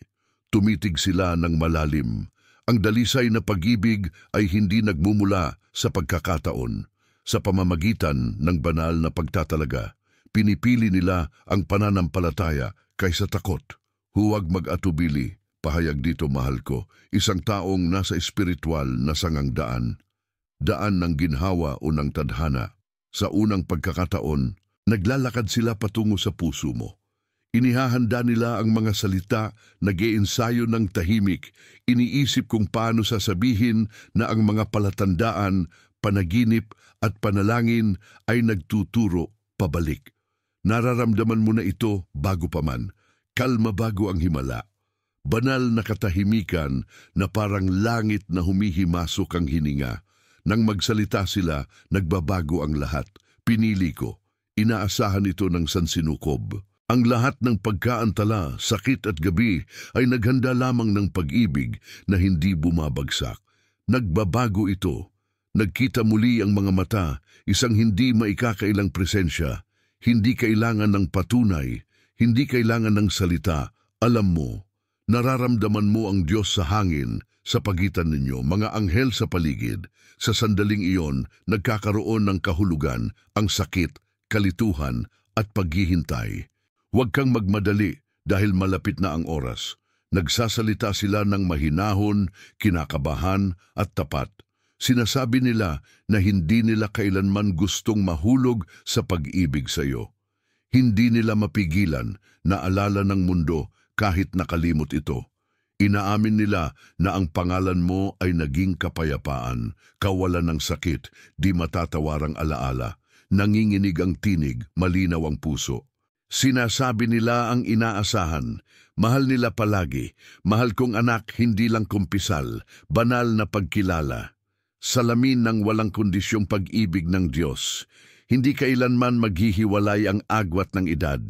Tumitig sila ng malalim. Ang dalisay na pag-ibig ay hindi nagmumula sa pagkakataon. Sa pamamagitan ng banal na pagtatalaga, pinipili nila ang pananampalataya kaysa takot. Huwag mag-atubili, pahayag dito mahal ko, isang taong nasa espiritual na sangang daan. Daan ng ginhawa o ng tadhana. Sa unang pagkakataon, naglalakad sila patungo sa puso mo. Inihahanda nila ang mga salita, nag-iensayo ng tahimik, iniisip kung paano sasabihin na ang mga palatandaan, panaginip at panalangin ay nagtuturo pabalik. Nararamdaman mo na ito bago pa man. Kalma bago ang himala. Banal na katahimikan na parang langit na humihimasok ang hininga. Nang magsalita sila, nagbabago ang lahat. Pinili ko. Inaasahan ito ng sansinukob. Ang lahat ng pagkaantala, sakit at gabi ay naghanda lamang ng pag-ibig na hindi bumabagsak. Nagbabago ito. Nagkita muli ang mga mata, isang hindi maikakailang presensya. Hindi kailangan ng patunay. Hindi kailangan ng salita. Alam mo, nararamdaman mo ang Diyos sa hangin, sa pagitan ninyo, mga anghel sa paligid. Sa sandaling iyon, nagkakaroon ng kahulugan, ang sakit, kalituhan, at paghihintay. Huwag kang magmadali dahil malapit na ang oras. Nagsasalita sila ng mahinahon, kinakabahan, at tapat. Sinasabi nila na hindi nila kailanman gustong mahulog sa pag-ibig sa iyo. Hindi nila mapigilan na alala ng mundo kahit nakalimot ito. Inaamin nila na ang pangalan mo ay naging kapayapaan, kawalan ng sakit, di matatawarang alaala. Nanginginig ang tinig, malinaw ang puso. Sinasabi nila ang inaasahan, mahal nila palagi, mahal kong anak, hindi lang kumpisal, banal na pagkilala. Salamin ng walang kondisyong pag-ibig ng Diyos. Hindi kailanman maghihiwalay ang agwat ng edad.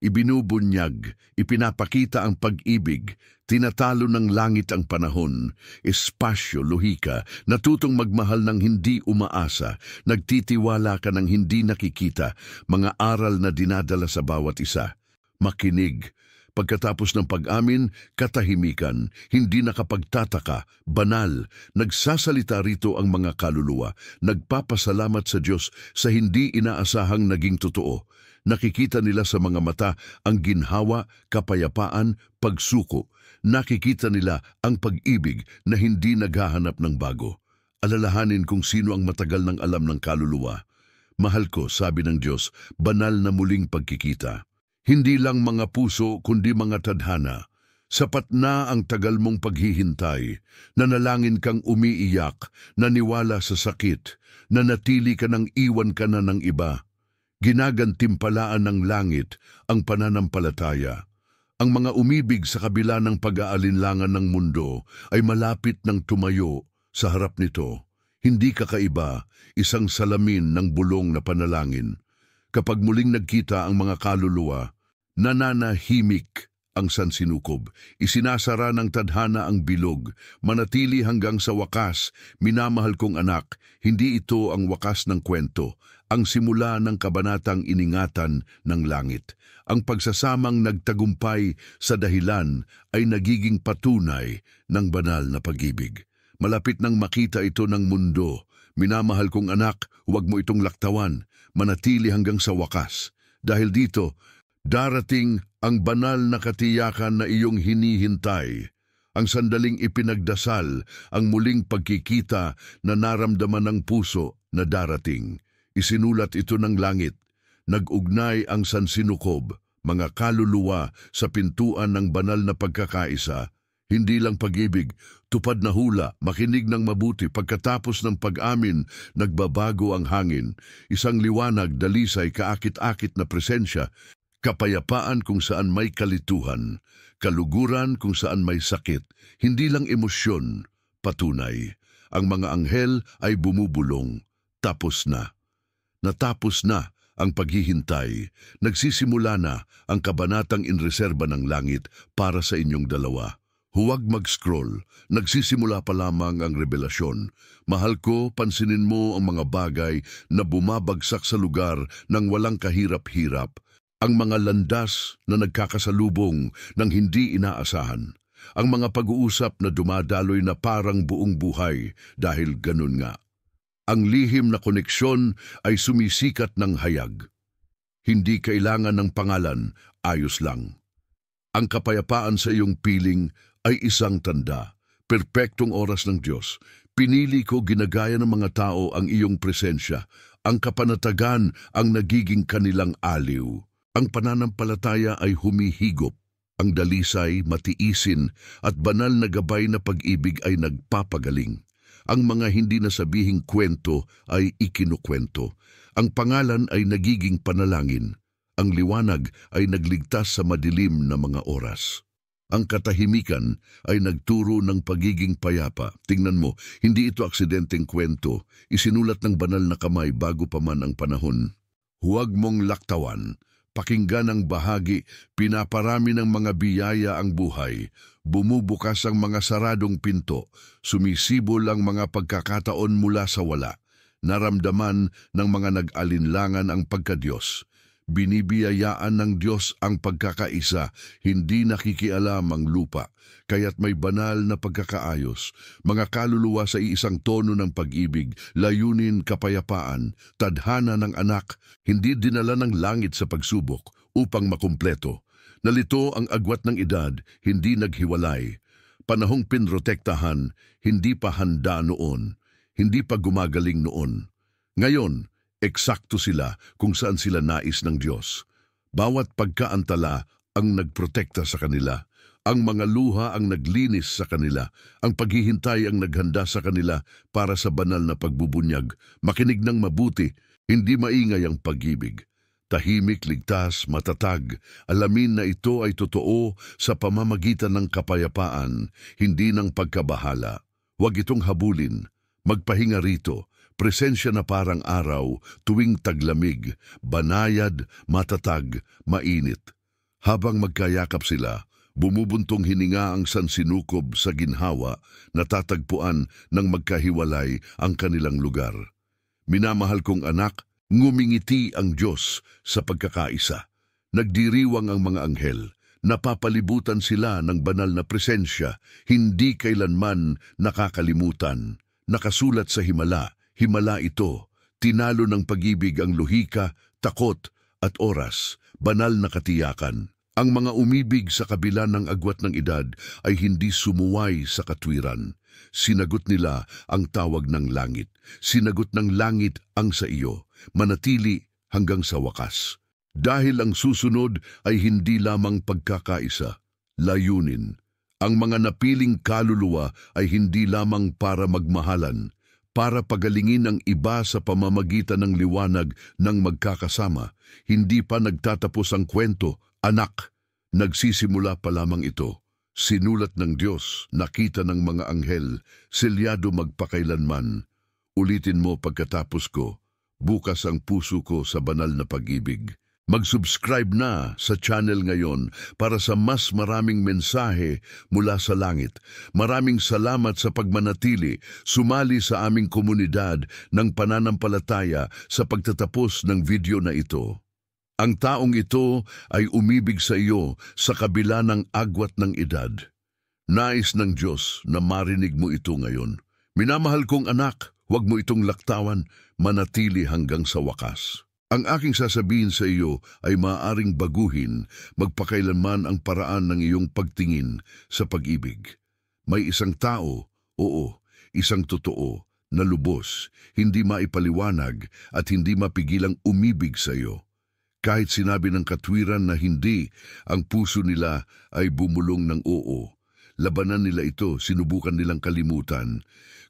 Ibinubunyag, ipinapakita ang pag-ibig, tinatalo ng langit ang panahon, espasyo, lohika, natutong magmahal ng hindi umaasa, nagtitiwala ka ng hindi nakikita, mga aral na dinadala sa bawat isa. Makinig. Pagkatapos ng pag-amin, katahimikan, hindi nakapagtataka, banal, nagsasalita rito ang mga kaluluwa, nagpapasalamat sa Diyos sa hindi inaasahang naging totoo. Nakikita nila sa mga mata ang ginhawa, kapayapaan, pagsuko. Nakikita nila ang pag-ibig na hindi naghahanap ng bago. Alalahanin kung sino ang matagal ng alam ng kaluluwa. Mahal ko, sabi ng Diyos, banal na muling pagkikita. Hindi lang mga puso kundi mga tadhana. Sapat na ang tagal mong paghihintay, nanalangin kang umiiyak, naniwala sa sakit, nanatili ka ng iwan ka na ng iba. Ginagantimpalaan ng langit ang pananampalataya. Ang mga umibig sa kabila ng pag-aalinlangan ng mundo ay malapit ng tumayo sa harap nito. Hindi kakaiba, isang salamin ng bulong na panalangin. Kapag muling nagkita ang mga kaluluwa, nananahimik ang sansinukob. Isinasara ng tadhana ang bilog, manatili hanggang sa wakas. Minamahal kong anak, hindi ito ang wakas ng kwento, ang simula ng kabanatang iningatan ng langit. Ang pagsasamang nagtagumpay sa dahilan ay nagiging patunay ng banal na pag-ibig. Malapit nang makita ito ng mundo. Minamahal kong anak, huwag mo itong laktawan, manatili hanggang sa wakas. Dahil dito, darating ang banal na katiyakan na iyong hinihintay. Ang sandaling ipinagdasal, ang muling pagkikita na naramdaman ng puso na darating. Isinulat ito ng langit. Nag-ugnay ang sansinukob, mga kaluluwa sa pintuan ng banal na pagkakaisa. Hindi lang pag-ibig, tupad na hula, makinig ng mabuti. Pagkatapos ng pag-amin, nagbabago ang hangin. Isang liwanag, dalisay, kaakit-akit na presensya. Kapayapaan kung saan may kalituhan. Kaluguran kung saan may sakit. Hindi lang emosyon, patunay. Ang mga anghel ay bumubulong. Tapos na. Natapos na ang paghihintay. Nagsisimula na ang kabanatang inreserba ng langit para sa inyong dalawa. Huwag mag-scroll. Nagsisimula pa lamang ang revelasyon. Mahal ko, pansinin mo ang mga bagay na bumabagsak sa lugar ng walang kahirap-hirap. Ang mga landas na nagkakasalubong ng hindi inaasahan. Ang mga pag-uusap na dumadaloy na parang buong buhay dahil ganun nga. Ang lihim na koneksyon ay sumisikat ng hayag. Hindi kailangan ng pangalan, ayos lang. Ang kapayapaan sa iyong piling ay isang tanda, perpektong oras ng Diyos. Pinili ko ginagaya ng mga tao ang iyong presensya. Ang kapanatagan ang nagiging kanilang aliw. Ang pananampalataya ay humihigop. Ang dalisay, matiisin at banal na gabay na pag-ibig ay nagpapagaling. Ang mga hindi nasabihing kwento ay ikinukwento. Ang pangalan ay nagiging panalangin. Ang liwanag ay nagligtas sa madilim na mga oras. Ang katahimikan ay nagturo ng pagiging payapa. Tingnan mo, hindi ito aksidenteng kwento. Isinulat ng banal na kamay bago pa man ang panahon. Huwag mong laktawan. Pakinggan ang bahagi, pinaparami ng mga biyaya ang buhay. Bumubukas ang mga saradong pinto. Sumisibol ang mga pagkakataon mula sa wala. Naramdaman ng mga nag-alinlangan ang pagkadiyos. Binibiyayaan ng Diyos ang pagkakaisa, hindi nakikialam ang lupa, kaya't may banal na pagkakaayos, mga kaluluwa sa iisang tono ng pag-ibig, layunin, kapayapaan, tadhana ng anak, hindi dinala ng langit sa pagsubok upang makumpleto. Nalito ang agwat ng edad, hindi naghiwalay. Panahong pinrotektahan, hindi pa handa noon, hindi pa gumagaling noon. Ngayon, eksakto sila kung saan sila nais ng Diyos. Bawat pagkaantala ang nagprotekta sa kanila. Ang mga luha ang naglinis sa kanila. Ang paghihintay ang naghanda sa kanila para sa banal na pagbubunyag. Makinig ng mabuti, hindi maingay ang pag-ibig. Tahimik, ligtas, matatag. Alamin na ito ay totoo sa pamamagitan ng kapayapaan, hindi ng pagkabahala. Huwag itong habulin. Magpahinga rito. Presensya na parang araw, tuwing taglamig, banayad, matatag, mainit. Habang magkayakap sila, bumubuntong hininga ang sansinukob sa ginhawa, natatagpuan ng magkahiwalay ang kanilang lugar. Minamahal kong anak, ngumingiti ang Diyos sa pagkakaisa. Nagdiriwang ang mga anghel, napapalibutan sila ng banal na presensya, hindi kailanman nakakalimutan. Nakasulat sa himala, himala ito, tinalo ng pag-ibig ang luhika, takot at oras, banal na katiyakan. Ang mga umibig sa kabila ng agwat ng edad ay hindi sumuway sa katwiran. Sinagot nila ang tawag ng langit. Sinagot ng langit ang sa iyo, manatili hanggang sa wakas. Dahil ang susunod ay hindi lamang pagkakaisa, layunin. Ang mga napiling kaluluwa ay hindi lamang para magmahalan, para pagalingin ang iba sa pamamagitan ng liwanag ng magkakasama. Hindi pa nagtatapos ang kwento, anak. Nagsisimula pa lamang ito. Sinulat ng Diyos, nakita ng mga anghel, selyado magpakailanman. Ulitin mo pagkatapos ko, bukas ang puso ko sa banal na pag-ibig. Mag-subscribe na sa channel ngayon para sa mas maraming mensahe mula sa langit. Maraming salamat sa pagmanatili, sumali sa aming komunidad ng pananampalataya sa pagtatapos ng video na ito. Ang taong ito ay umibig sa iyo sa kabila ng agwat ng edad. Nais ng Diyos na marinig mo ito ngayon. Minamahal kong anak, huwag mo itong laktawan, manatili hanggang sa wakas. Ang aking sasabihin sa iyo ay maaaring baguhin magpakailanman ang paraan ng iyong pagtingin sa pag-ibig. May isang tao, oo, isang totoo, na lubos, hindi maipaliwanag at hindi mapigilang umibig sa iyo. Kahit sinabi ng katwiran na hindi, ang puso nila ay bumulong ng oo. Labanan nila ito, sinubukan nilang kalimutan.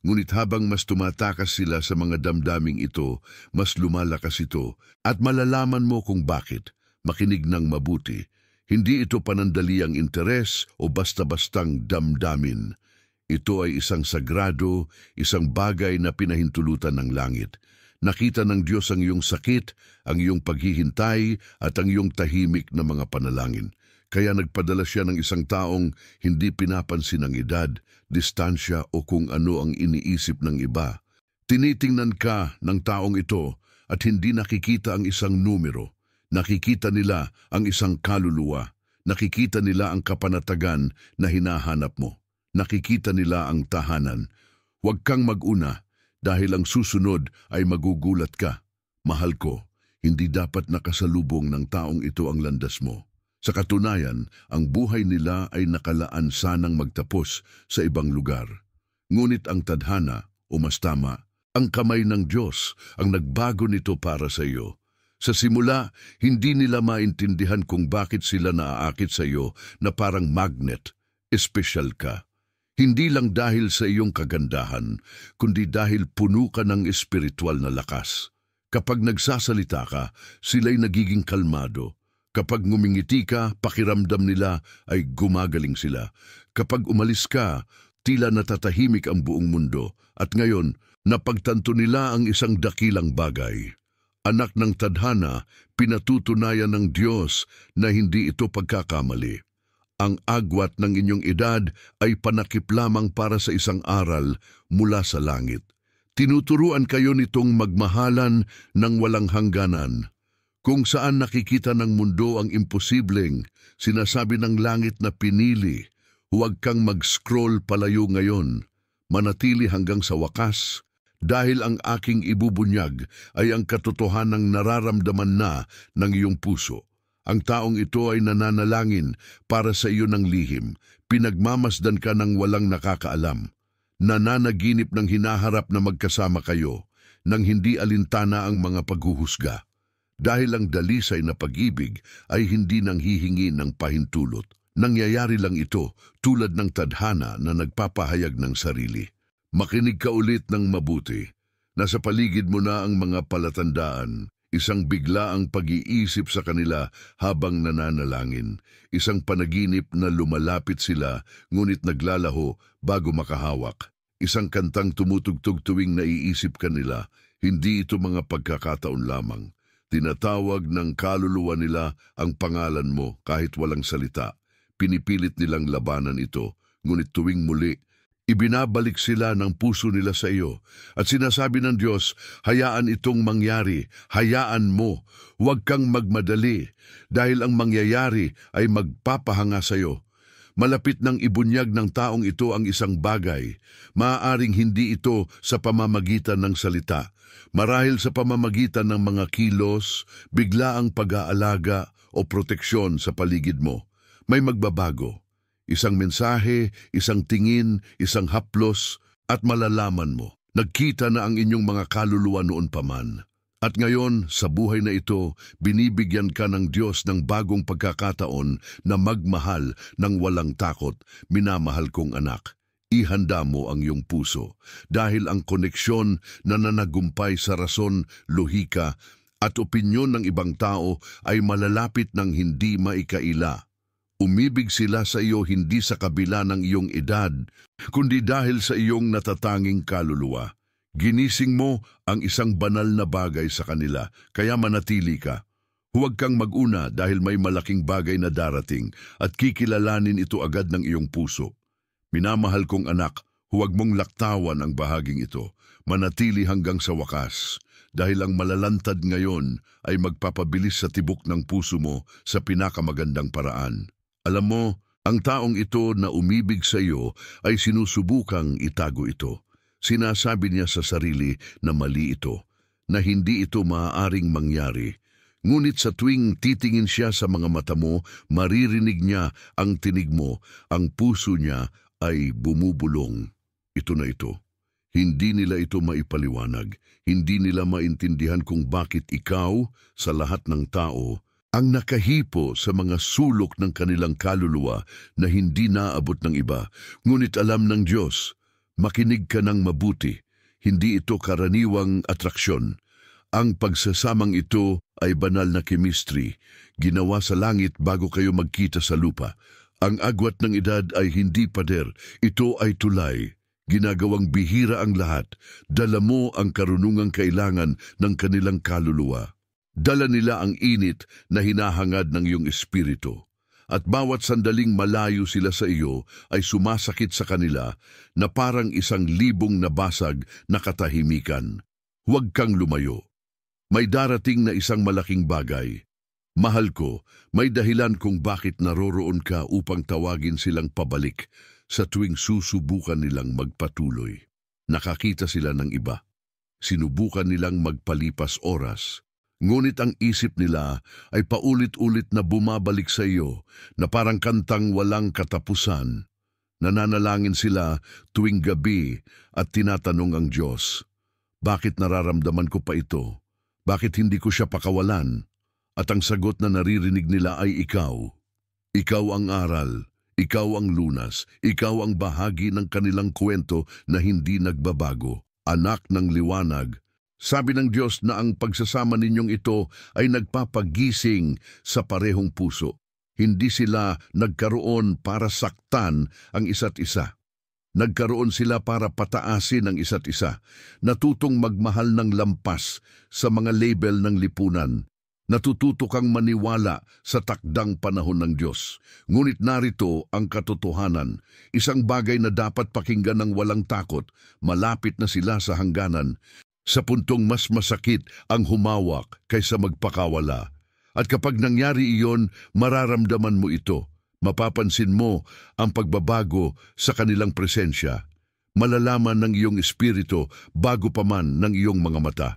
Ngunit habang mas tumatakas sila sa mga damdaming ito, mas lumalakas ito. At malalaman mo kung bakit. Makinig ng mabuti. Hindi ito panandaliang interes o basta-bastang damdamin. Ito ay isang sagrado, isang bagay na pinahintulutan ng langit. Nakita ng Diyos ang iyong sakit, ang iyong paghihintay at ang iyong tahimik na mga panalangin. Kaya nagpadala siya ng isang taong hindi pinapansin ang edad, distansya o kung ano ang iniisip ng iba. Tinitingnan ka ng taong ito at hindi nakikita ang isang numero. Nakikita nila ang isang kaluluwa. Nakikita nila ang kapanatagan na hinahanap mo. Nakikita nila ang tahanan. Huwag kang mag-una dahil ang susunod ay magugulat ka. Mahal ko, hindi dapat nakasalubong ng taong ito ang landas mo. Sa katunayan, ang buhay nila ay nakalaan sanang magtapos sa ibang lugar. Ngunit ang tadhana, o mas tama, ang kamay ng Diyos ang nagbago nito para sa iyo. Sa simula, hindi nila maintindihan kung bakit sila naaakit sa iyo na parang magnet, espesyal ka. Hindi lang dahil sa iyong kagandahan, kundi dahil puno ka ng espiritual na lakas. Kapag nagsasalita ka, sila'y nagiging kalmado. Kapag ngumingiti ka, pakiramdam nila ay gumagaling sila. Kapag umalis ka, tila natatahimik ang buong mundo. At ngayon, napagtanto nila ang isang dakilang bagay. Anak ng tadhana, pinatutunayan ng Diyos na hindi ito pagkakamali. Ang agwat ng inyong edad ay panakip lamang para sa isang aral mula sa langit. Tinuturuan kayo nitong magmahalan ng walang hangganan. Kung saan nakikita ng mundo ang imposibleng, sinasabi ng langit na pinili, huwag kang mag-scroll palayo ngayon, manatili hanggang sa wakas, dahil ang aking ibubunyag ay ang katotohanang nararamdaman na ng iyong puso. Ang taong ito ay nananalangin para sa iyo ng lihim, pinagmamasdan ka ng walang nakakaalam, nananaginip ng hinaharap na magkasama kayo, nang hindi alintana ang mga paghuhusga. Dahil ang dalisay na pag-ibig ay hindi nanghihingi ng pahintulot. Nangyayari lang ito tulad ng tadhana na nagpapahayag ng sarili. Makinig ka ulit ng mabuti. Nasa paligid mo na ang mga palatandaan. Isang biglaang pag-iisip sa kanila habang nananalangin. Isang panaginip na lumalapit sila ngunit naglalaho bago makahawak. Isang kantang tumutugtog tuwing naiisip kanila. Hindi ito mga pagkakataon lamang. Tinatawag ng kaluluwa nila ang pangalan mo kahit walang salita. Pinipilit nilang labanan ito, ngunit tuwing muli, ibinabalik sila ng puso nila sa iyo. At sinasabi ng Diyos, hayaan itong mangyari, hayaan mo, huwag kang magmadali, dahil ang mangyayari ay magpapahanga sa iyo. Malapit nang ibunyag ng taong ito ang isang bagay. Maaaring hindi ito sa pamamagitan ng salita. Marahil sa pamamagitan ng mga kilos, biglaang pag-aalaga o proteksyon sa paligid mo. May magbabago. Isang mensahe, isang tingin, isang haplos, at malalaman mo. Nagkita na ang inyong mga kaluluwa noon pa man. At ngayon, sa buhay na ito, binibigyan ka ng Diyos ng bagong pagkakataon na magmahal ng walang takot, minamahal kong anak. Ihanda mo ang iyong puso dahil ang koneksyon na nanagumpay sa rason, lohika at opinyon ng ibang tao ay malalapit ng hindi maikaila. Umibig sila sa iyo hindi sa kabila ng iyong edad, kundi dahil sa iyong natatanging kaluluwa. Ginising mo ang isang banal na bagay sa kanila, kaya manatili ka. Huwag kang mag-una dahil may malaking bagay na darating at kikilalanin ito agad ng iyong puso. Minamahal kong anak, huwag mong laktawan ang bahaging ito. Manatili hanggang sa wakas, dahil ang malalantad ngayon ay magpapabilis sa tibok ng puso mo sa pinakamagandang paraan. Alam mo, ang taong ito na umibig sa iyo ay sinusubukang itago ito. Sinasabi niya sa sarili na mali ito, na hindi ito maaaring mangyari. Ngunit sa tuwing titingin siya sa mga mata mo, maririnig niya ang tinig mo, ang puso niya ay bumubulong. Ito na ito. Hindi nila ito maipaliwanag. Hindi nila maintindihan kung bakit ikaw, sa lahat ng tao, ang nakahipo sa mga sulok ng kanilang kaluluwa na hindi naabot ng iba. Ngunit alam ng Diyos, makinig ka ng mabuti. Hindi ito karaniwang atraksyon. Ang pagsasamang ito ay banal na chemistry, ginawa sa langit bago kayo magkita sa lupa. Ang agwat ng edad ay hindi pader, ito ay tulay. Ginagawang bihira ang lahat, dala mo ang karunungang kailangan ng kanilang kaluluwa. Dala nila ang init na hinahangad ng iyong espiritu. At bawat sandaling malayo sila sa iyo ay sumasakit sa kanila na parang isang libong nabasag na katahimikan. Huwag kang lumayo. May darating na isang malaking bagay. Mahal ko, may dahilan kung bakit naroroon ka upang tawagin silang pabalik sa tuwing susubukan nilang magpatuloy. Nakakita sila ng iba. Sinubukan nilang magpalipas oras. Ngunit ang isip nila ay paulit-ulit na bumabalik sa iyo na parang kantang walang katapusan. Nananalangin sila tuwing gabi at tinatanong ang Diyos, bakit nararamdaman ko pa ito? Bakit hindi ko siya pakawalan? At ang sagot na naririnig nila ay ikaw. Ikaw ang aral, ikaw ang lunas, ikaw ang bahagi ng kanilang kwento na hindi nagbabago. Anak ng liwanag, sabi ng Diyos na ang pagsasama ninyong ito ay nagpapagising sa parehong puso. Hindi sila nagkaroon para saktan ang isa't isa. Nagkaroon sila para pataasin ang isa't isa, natutong magmahal ng lampas sa mga label ng lipunan. Natututo kang maniwala sa takdang panahon ng Diyos. Ngunit narito ang katotohanan, isang bagay na dapat pakinggan ng walang takot, malapit na sila sa hangganan, sa puntong mas masakit ang humawak kaysa magpakawala. At kapag nangyari iyon, mararamdaman mo ito. Mapapansin mo ang pagbabago sa kanilang presensya. Malalaman ng iyong espiritu bago pa man ng iyong mga mata.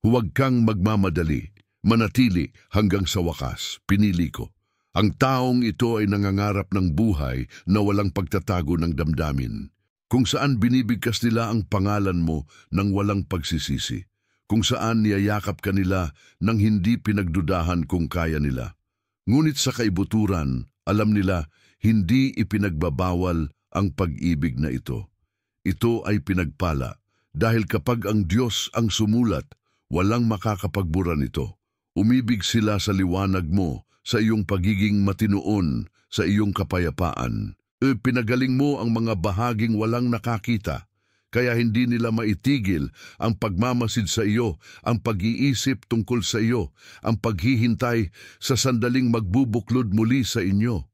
Huwag kang magmamadali. Manatili hanggang sa wakas. Pinili ko. Ang taong ito ay nangangarap ng buhay na walang pagtatago ng damdamin. Kung saan binibigkas nila ang pangalan mo ng walang pagsisisi. Kung saan niyayakap ka nila nang hindi pinagdudahan kung kaya nila. Ngunit sa kaibuturan, alam nila, hindi ipinagbabawal ang pag-ibig na ito. Ito ay pinagpala dahil kapag ang Diyos ang sumulat, walang makakapagbura nito. Umibig sila sa liwanag mo, sa iyong pagiging matinoon, sa iyong kapayapaan. Pinagaling mo ang mga bahaging walang nakakita, kaya hindi nila maitigil ang pagmamasid sa iyo, ang pag-iisip tungkol sa iyo, ang paghihintay sa sandaling magbubuklod muli sa inyo.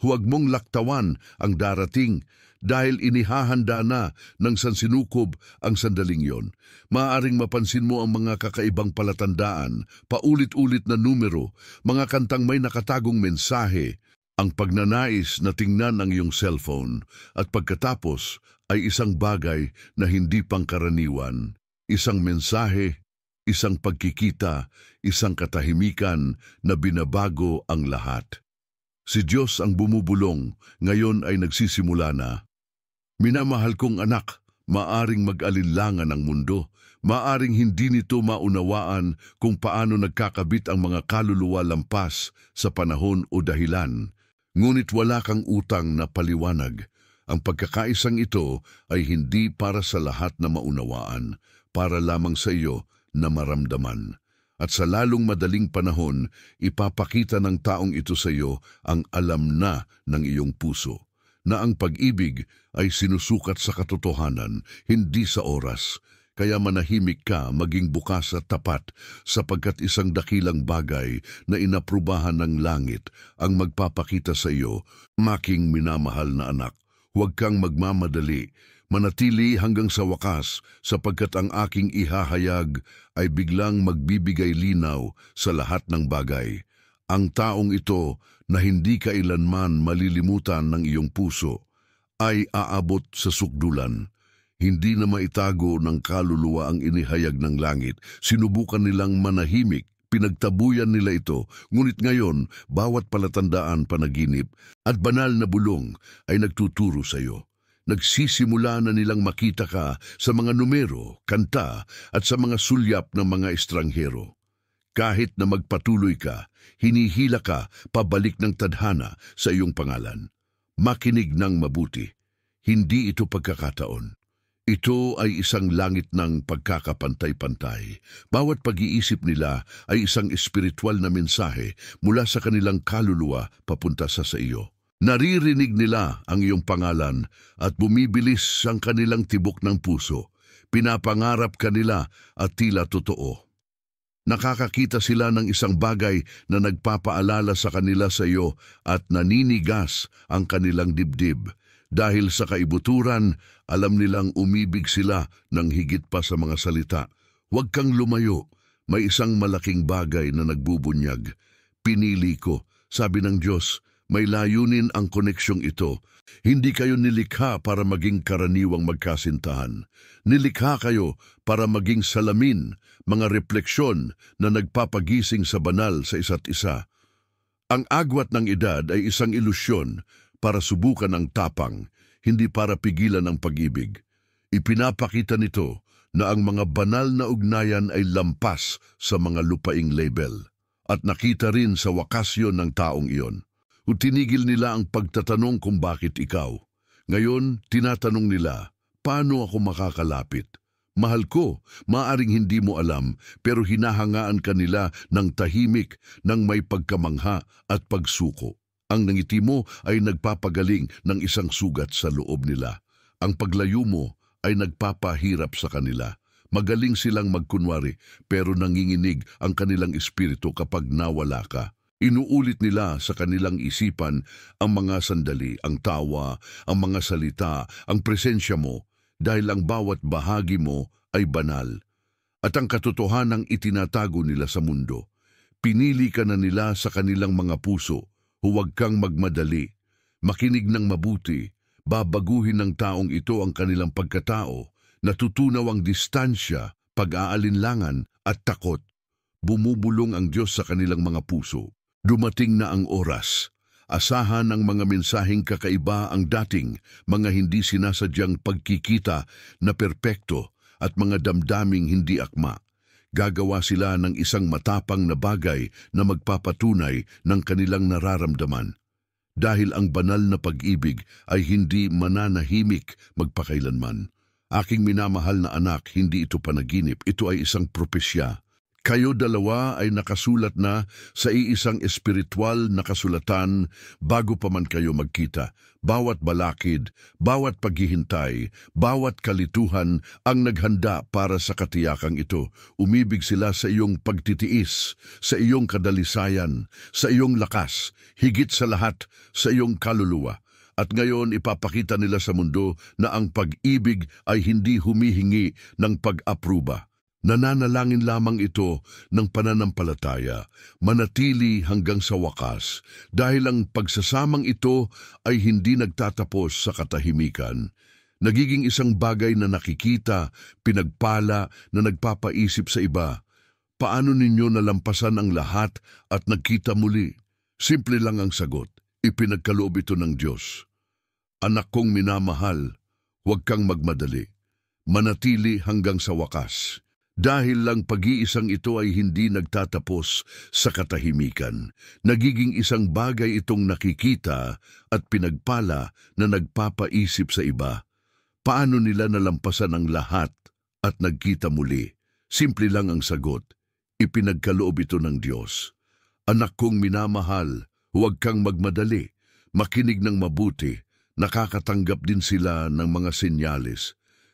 Huwag mong laktawan ang darating dahil inihahanda na ng sansinukob ang sandaling yon. Maaaring mapansin mo ang mga kakaibang palatandaan, paulit-ulit na numero, mga kantang may nakatagong mensahe, ang pagnanais na tingnan ang iyong cellphone at pagkatapos ay isang bagay na hindi pangkaraniwan, isang mensahe, isang pagkikita, isang katahimikan na binabago ang lahat. Si Diyos ang bumubulong, ngayon ay nagsisimula na. Minamahal kong anak, maaring mag-alinlangan ang mundo, maaring hindi nito maunawaan kung paano nagkakabit ang mga kaluluwa lampas sa panahon o dahilan. Ngunit wala kang utang na paliwanag. Ang pagkakaisang ito ay hindi para sa lahat na maunawaan, para lamang sa iyo na maramdaman. At sa lalong madaling panahon, ipapakita ng taong ito sa iyo ang alam na ng iyong puso, na ang pag-ibig ay sinusukat sa katotohanan, hindi sa oras. Kaya manahimik ka maging bukas at tapat sapagkat isang dakilang bagay na inaprubahan ng langit ang magpapakita sa iyo, making minamahal na anak. Huwag kang magmamadali, manatili hanggang sa wakas sapagkat ang aking ihahayag ay biglang magbibigay linaw sa lahat ng bagay. Ang taong ito na hindi kailanman malilimutan ng iyong puso ay aabot sa sukdulan. Hindi na maitago ng kaluluwa ang inihayag ng langit. Sinubukan nilang manahimik, pinagtabuyan nila ito, ngunit ngayon bawat palatandaan panaginip at banal na bulong ay nagtuturo sa iyo. Nagsisimula na nilang makita ka sa mga numero, kanta at sa mga sulyap ng mga estranghero. Kahit na magpatuloy ka, hinihila ka pabalik ng tadhana sa iyong pangalan. Makinig ng mabuti. Hindi ito pagkakataon. Ito ay isang langit ng pagkakapantay-pantay. Bawat pag-iisip nila ay isang espiritual na mensahe mula sa kanilang kaluluwa papunta sa iyo. Naririnig nila ang iyong pangalan at bumibilis ang kanilang tibok ng puso. Pinapangarap ka nila at tila totoo. Nakakakita sila ng isang bagay na nagpapaalala sa kanila sa iyo at naninigas ang kanilang dibdib. Dahil sa kaibuturan, alam nilang umibig sila ng higit pa sa mga salita. Huwag kang lumayo, may isang malaking bagay na nagbubunyag. Pinili ko, sabi ng Diyos, May layunin ang koneksyong ito. Hindi kayo nilikha para maging karaniwang magkasintahan. Nilikha kayo para maging salamin, mga refleksyon na nagpapagising sa banal sa isa't isa. Ang agwat ng edad ay isang ilusyon para subukan ang tapang, hindi para pigilan ang pag-ibig. Ipinapakita nito na ang mga banal na ugnayan ay lampas sa mga lupaing label at nakita rin sa wakasyon ng taong iyon. Kung tinigil nila ang pagtatanong kung bakit ikaw. Ngayon, tinatanong nila, paano ako makakalapit? Mahal ko, maaring hindi mo alam, pero hinahangaan ka nila ng tahimik, ng may pagkamangha at pagsuko. Ang nangiti mo ay nagpapagaling ng isang sugat sa loob nila. Ang paglayo mo ay nagpapahirap sa kanila. Magaling silang magkunwari, pero nanginginig ang kanilang espiritu kapag nawala ka. Inuulit nila sa kanilang isipan ang mga sandali, ang tawa, ang mga salita, ang presensya mo, dahil ang bawat bahagi mo ay banal. At ang katotohanang itinatago nila sa mundo. Pinili ka na nila sa kanilang mga puso, huwag kang magmadali. Makinig ng mabuti, babaguhin ng taong ito ang kanilang pagkatao, natutunaw ang distansya, pag-aalinlangan at takot. Bumubulong ang Diyos sa kanilang mga puso. Dumating na ang oras. Asahan ng mga mensaheng kakaiba ang dating, mga hindi sinasadyang pagkikita na perpekto at mga damdaming hindi akma. Gagawa sila ng isang matapang na bagay na magpapatunay ng kanilang nararamdaman. Dahil ang banal na pag-ibig ay hindi mananahimik magpakailanman. Aking minamahal na anak, hindi ito panaginip, ito ay isang propesya. Kayo dalawa ay nakasulat na sa iisang espiritual na kasulatan bago pa man kayo magkita. Bawat balakid, bawat paghihintay, bawat kalituhan ang naghanda para sa katiyakang ito. Umibig sila sa iyong pagtitiis, sa iyong kadalisayan, sa iyong lakas, higit sa lahat sa iyong kaluluwa. At ngayon ipapakita nila sa mundo na ang pag-ibig ay hindi humihingi ng pag-apruba. Nananalangin lamang ito ng pananampalataya, manatili hanggang sa wakas, dahil ang pagsasamang ito ay hindi nagtatapos sa katahimikan. Nagiging isang bagay na nakikita, pinagpala, na nagpapaisip sa iba. Paano ninyo nalampasan ang lahat at nagkita muli? Simple lang ang sagot, ipinagkaloob ito ng Diyos. Anak kong minamahal, huwag kang magmadali. Manatili hanggang sa wakas. Dahil lang pag-iisang ito ay hindi nagtatapos sa katahimikan. Nagiging isang bagay itong nakikita at pinagpala na nagpapaisip sa iba. Paano nila nalampasan ang lahat at nagkita muli? Simple lang ang sagot, ipinagkaloob ito ng Diyos. Anak kong minamahal, huwag kang magmadali. Makinig ng mabuti, nakakatanggap din sila ng mga senyales.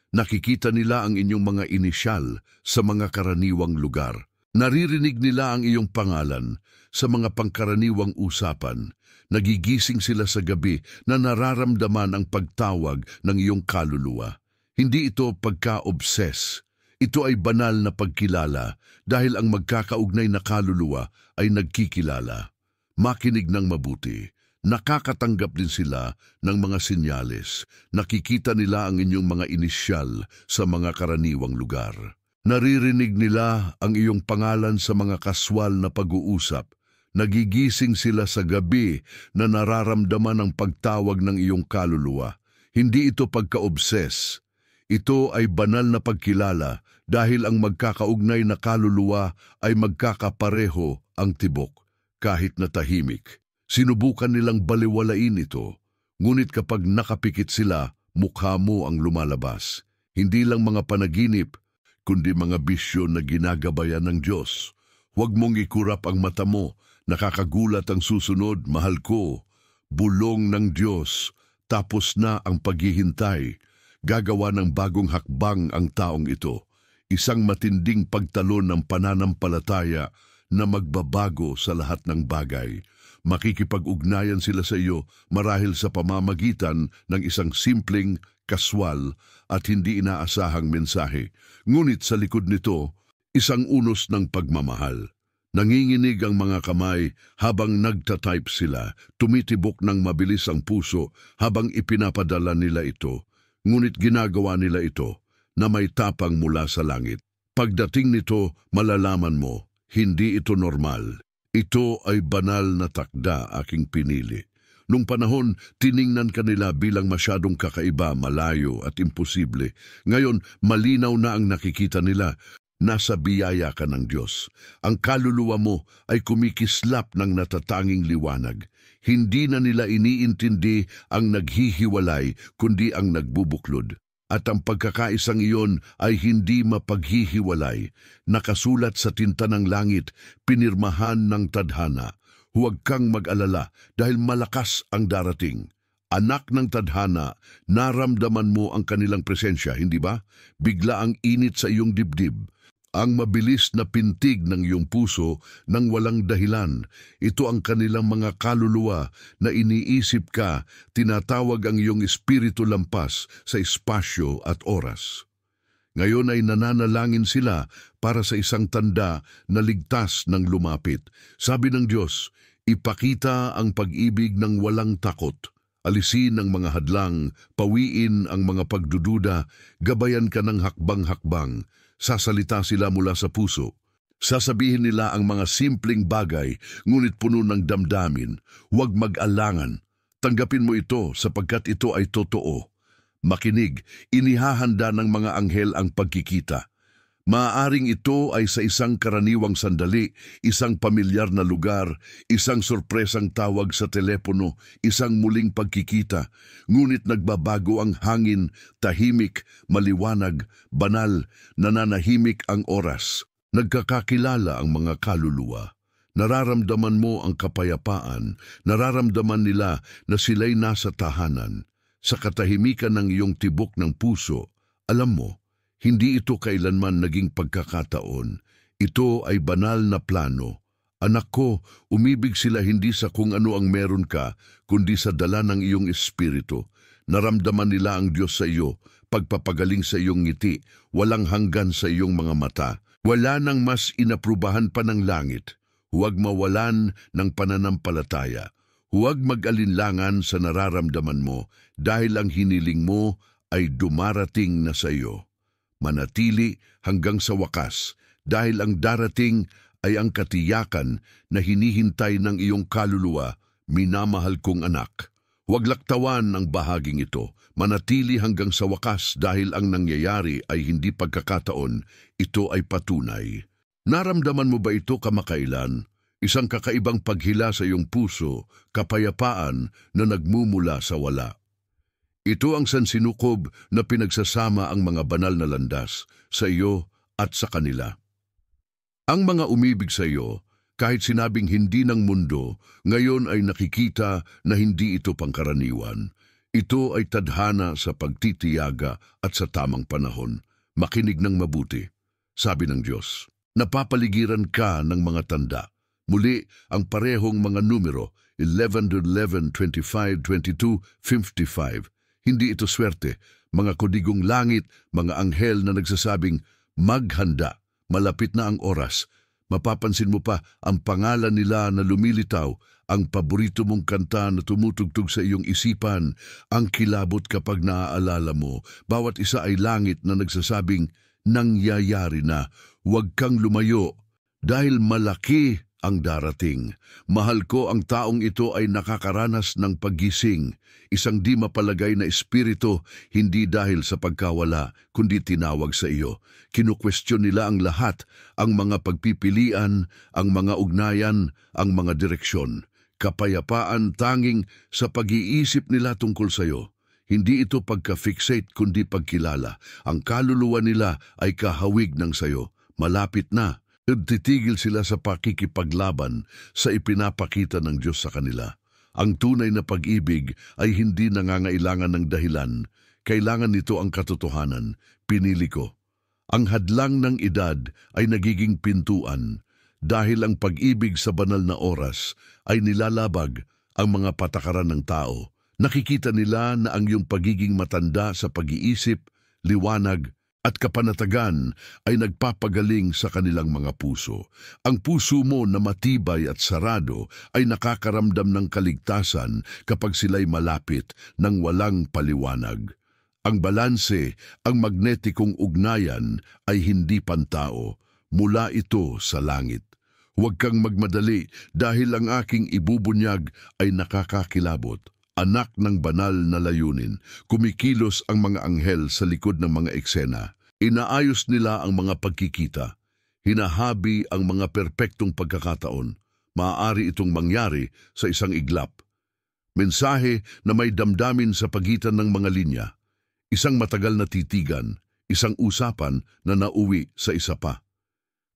Nakikita nila ang inyong mga inisyal sa mga karaniwang lugar. Naririnig nila ang iyong pangalan sa mga pangkaraniwang usapan. Nagigising sila sa gabi na nararamdaman ang pagtawag ng iyong kaluluwa. Hindi ito pagka-obses. Ito ay banal na pagkilala dahil ang magkakaugnay na kaluluwa ay nagkikilala. Makinig ng mabuti. Nakakatanggap din sila ng mga senyales. Nakikita nila ang inyong mga inisyal sa mga karaniwang lugar. Naririnig nila ang iyong pangalan sa mga kaswal na pag-uusap. Nagigising sila sa gabi na nararamdaman ang pagtawag ng iyong kaluluwa. Hindi ito pagka-obses. Ito ay banal na pagkilala dahil ang magkakaugnay na kaluluwa ay magkakapareho ang tibok, kahit na tahimik. Sinubukan nilang baliwalain ito, ngunit kapag nakapikit sila, mukha mo ang lumalabas. Hindi lang mga panaginip, kundi mga bisyo na ginagabayan ng Diyos. Huwag mong ikurap ang mata mo, nakakagulat ang susunod, mahal ko. Bulong ng Diyos, tapos na ang paghihintay. Gagawa ng bagong hakbang ang taong ito. Isang matinding pagtalon ng pananampalataya na magbabago sa lahat ng bagay. Makikipag-ugnayan sila sa iyo marahil sa pamamagitan ng isang simpleng, kaswal at hindi inaasahang mensahe. Ngunit sa likod nito, isang unos ng pagmamahal. Nanginginig ang mga kamay habang nagtatype sila, tumitibok ng mabilis ang puso habang ipinapadala nila ito. Ngunit ginagawa nila ito na may tapang mula sa langit. Pagdating nito, malalaman mo, hindi ito normal. Ito ay banal na takda aking pinili. Nung panahon, tiningnan kanila bilang masyadong kakaiba, malayo at imposible. Ngayon, malinaw na ang nakikita nila. Nasa biyaya ka ng Diyos. Ang kaluluwa mo ay kumikislap ng natatanging liwanag. Hindi na nila iniintindi ang naghihiwalay, kundi ang nagbubuklod. At ang pagkakaisang iyon ay hindi mapaghihiwalay. Nakasulat sa tinta ng langit, pinirmahan ng tadhana. Huwag kang mag-alala dahil malakas ang darating. Anak ng tadhana, naramdaman mo ang kanilang presensya, hindi ba? Bigla ang init sa iyong dibdib. Ang mabilis na pintig ng iyong puso nang walang dahilan. Ito ang kanilang mga kaluluwa na iniisip ka, tinatawag ang iyong espiritu lampas sa espasyo at oras. Ngayon ay nananalangin sila para sa isang tanda na ligtas ng lumapit. Sabi ng Diyos, ipakita ang pag-ibig ng walang takot. Alisin ang mga hadlang, pawiin ang mga pagdududa, gabayan ka ng hakbang-hakbang. Sasalita sila mula sa puso. Sasabihin nila ang mga simpleng bagay, ngunit puno ng damdamin. Huwag mag-alangan. Tanggapin mo ito sapagkat ito ay totoo. Makinig, inihahanda ng mga anghel ang pagkikita. Maaaring ito ay sa isang karaniwang sandali, isang pamilyar na lugar, isang sorpresang tawag sa telepono, isang muling pagkikita. Ngunit nagbabago ang hangin, tahimik, maliwanag, banal, nananahimik ang oras. Nagkakakilala ang mga kaluluwa. Nararamdaman mo ang kapayapaan, nararamdaman nila na sila'y nasa tahanan. Sa katahimikan ng iyong tibok ng puso, alam mo, hindi ito kailanman naging pagkakataon. Ito ay banal na plano. Anak ko, umibig sila hindi sa kung ano ang meron ka, kundi sa dala ng iyong espiritu. Naramdaman nila ang Diyos sa iyo, pagpapagaling sa iyong ngiti, walang hanggan sa iyong mga mata. Wala nang mas inaprubahan pa ng langit. Huwag mawalan ng pananampalataya. Huwag mag-alinlangan sa nararamdaman mo dahil ang hiniling mo ay dumarating na sa iyo. Manatili hanggang sa wakas dahil ang darating ay ang katiyakan na hinihintay ng iyong kaluluwa, minamahal kong anak. Huwag laktawan ang bahaging ito. Manatili hanggang sa wakas dahil ang nangyayari ay hindi pagkakataon, ito ay patunay. Naramdaman mo ba ito kamakailan? Isang kakaibang paghila sa iyong puso, kapayapaan na nagmumula sa wala. Ito ang sansinukob na pinagsasama ang mga banal na landas sa iyo at sa kanila. Ang mga umibig sa iyo, kahit sinabing hindi ng mundo, ngayon ay nakikita na hindi ito pangkaraniwan. Ito ay tadhana sa pagtitiyaga at sa tamang panahon. Makinig ng mabuti, sabi ng Diyos. Napapaligiran ka ng mga tanda. Muli ang parehong mga numero, 11, 11, 25, 22, 55. Hindi ito swerte, mga kodigong langit, mga anghel na nagsasabing, maghanda, malapit na ang oras. Mapapansin mo pa ang pangalan nila na lumilitaw, ang paborito mong kanta na tumutugtog sa iyong isipan, ang kilabot kapag naaalala mo. Bawat isa ay langit na nagsasabing, nangyayari na, huwag kang lumayo, dahil malaki ang darating. Mahal ko ang taong ito ay nakakaranas ng paggising, isang di mapalagay na espiritu, hindi dahil sa pagkawala, kundi tinawag sa iyo. Kinukwestiyon nila ang lahat, ang mga pagpipilian, ang mga ugnayan, ang mga direksyon. Kapayapaan tanging sa pag-iisip nila tungkol sa iyo. Hindi ito pagka-fixate kundi pagkilala. Ang kaluluwa nila ay kahawig ng sayo. Malapit na. Titigil sila sa pakikipaglaban sa ipinapakita ng Diyos sa kanila. Ang tunay na pag-ibig ay hindi nangangailangan ng dahilan. Kailangan nito ang katotohanan. Pinili ko. Ang hadlang ng edad ay nagiging pintuan dahil ang pag-ibig sa banal na oras ay nilalabag ang mga patakaran ng tao. Nakikita nila na ang iyong pagiging matanda sa pag-iisip, liwanag at kapanatagan ay nagpapagaling sa kanilang mga puso. Ang puso mo na matibay at sarado ay nakakaramdam ng kaligtasan kapag sila'y malapit ng walang paliwanag. Ang balanse, ang magnetikong ugnayan ay hindi pantao. Mula ito sa langit. Huwag kang magmadali dahil ang aking ibubunyag ay nakakakilabot. Anak ng banal na layunin, kumikilos ang mga anghel sa likod ng mga eksena. Inaayos nila ang mga pagkikita. Hinahabi ang mga perpektong pagkakataon. Maaari itong mangyari sa isang iglap. Mensahe na may damdamin sa pagitan ng mga linya. Isang matagal na titigan, isang usapan na nauwi sa isa pa.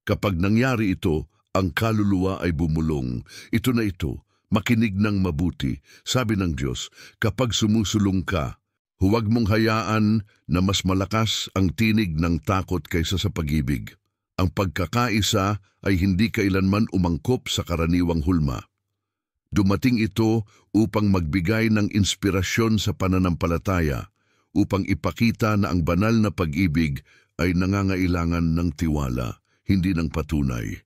Kapag nangyari ito, ang kaluluwa ay bumulong. Ito na ito. Makinig ng mabuti, sabi ng Diyos, kapag sumusulong ka, huwag mong hayaan na mas malakas ang tinig ng takot kaysa sa pag-ibig. Ang pagkakaisa ay hindi kailanman umangkop sa karaniwang hulma. Dumating ito upang magbigay ng inspirasyon sa pananampalataya, upang ipakita na ang banal na pag-ibig ay nangangailangan ng tiwala, hindi ng patunay.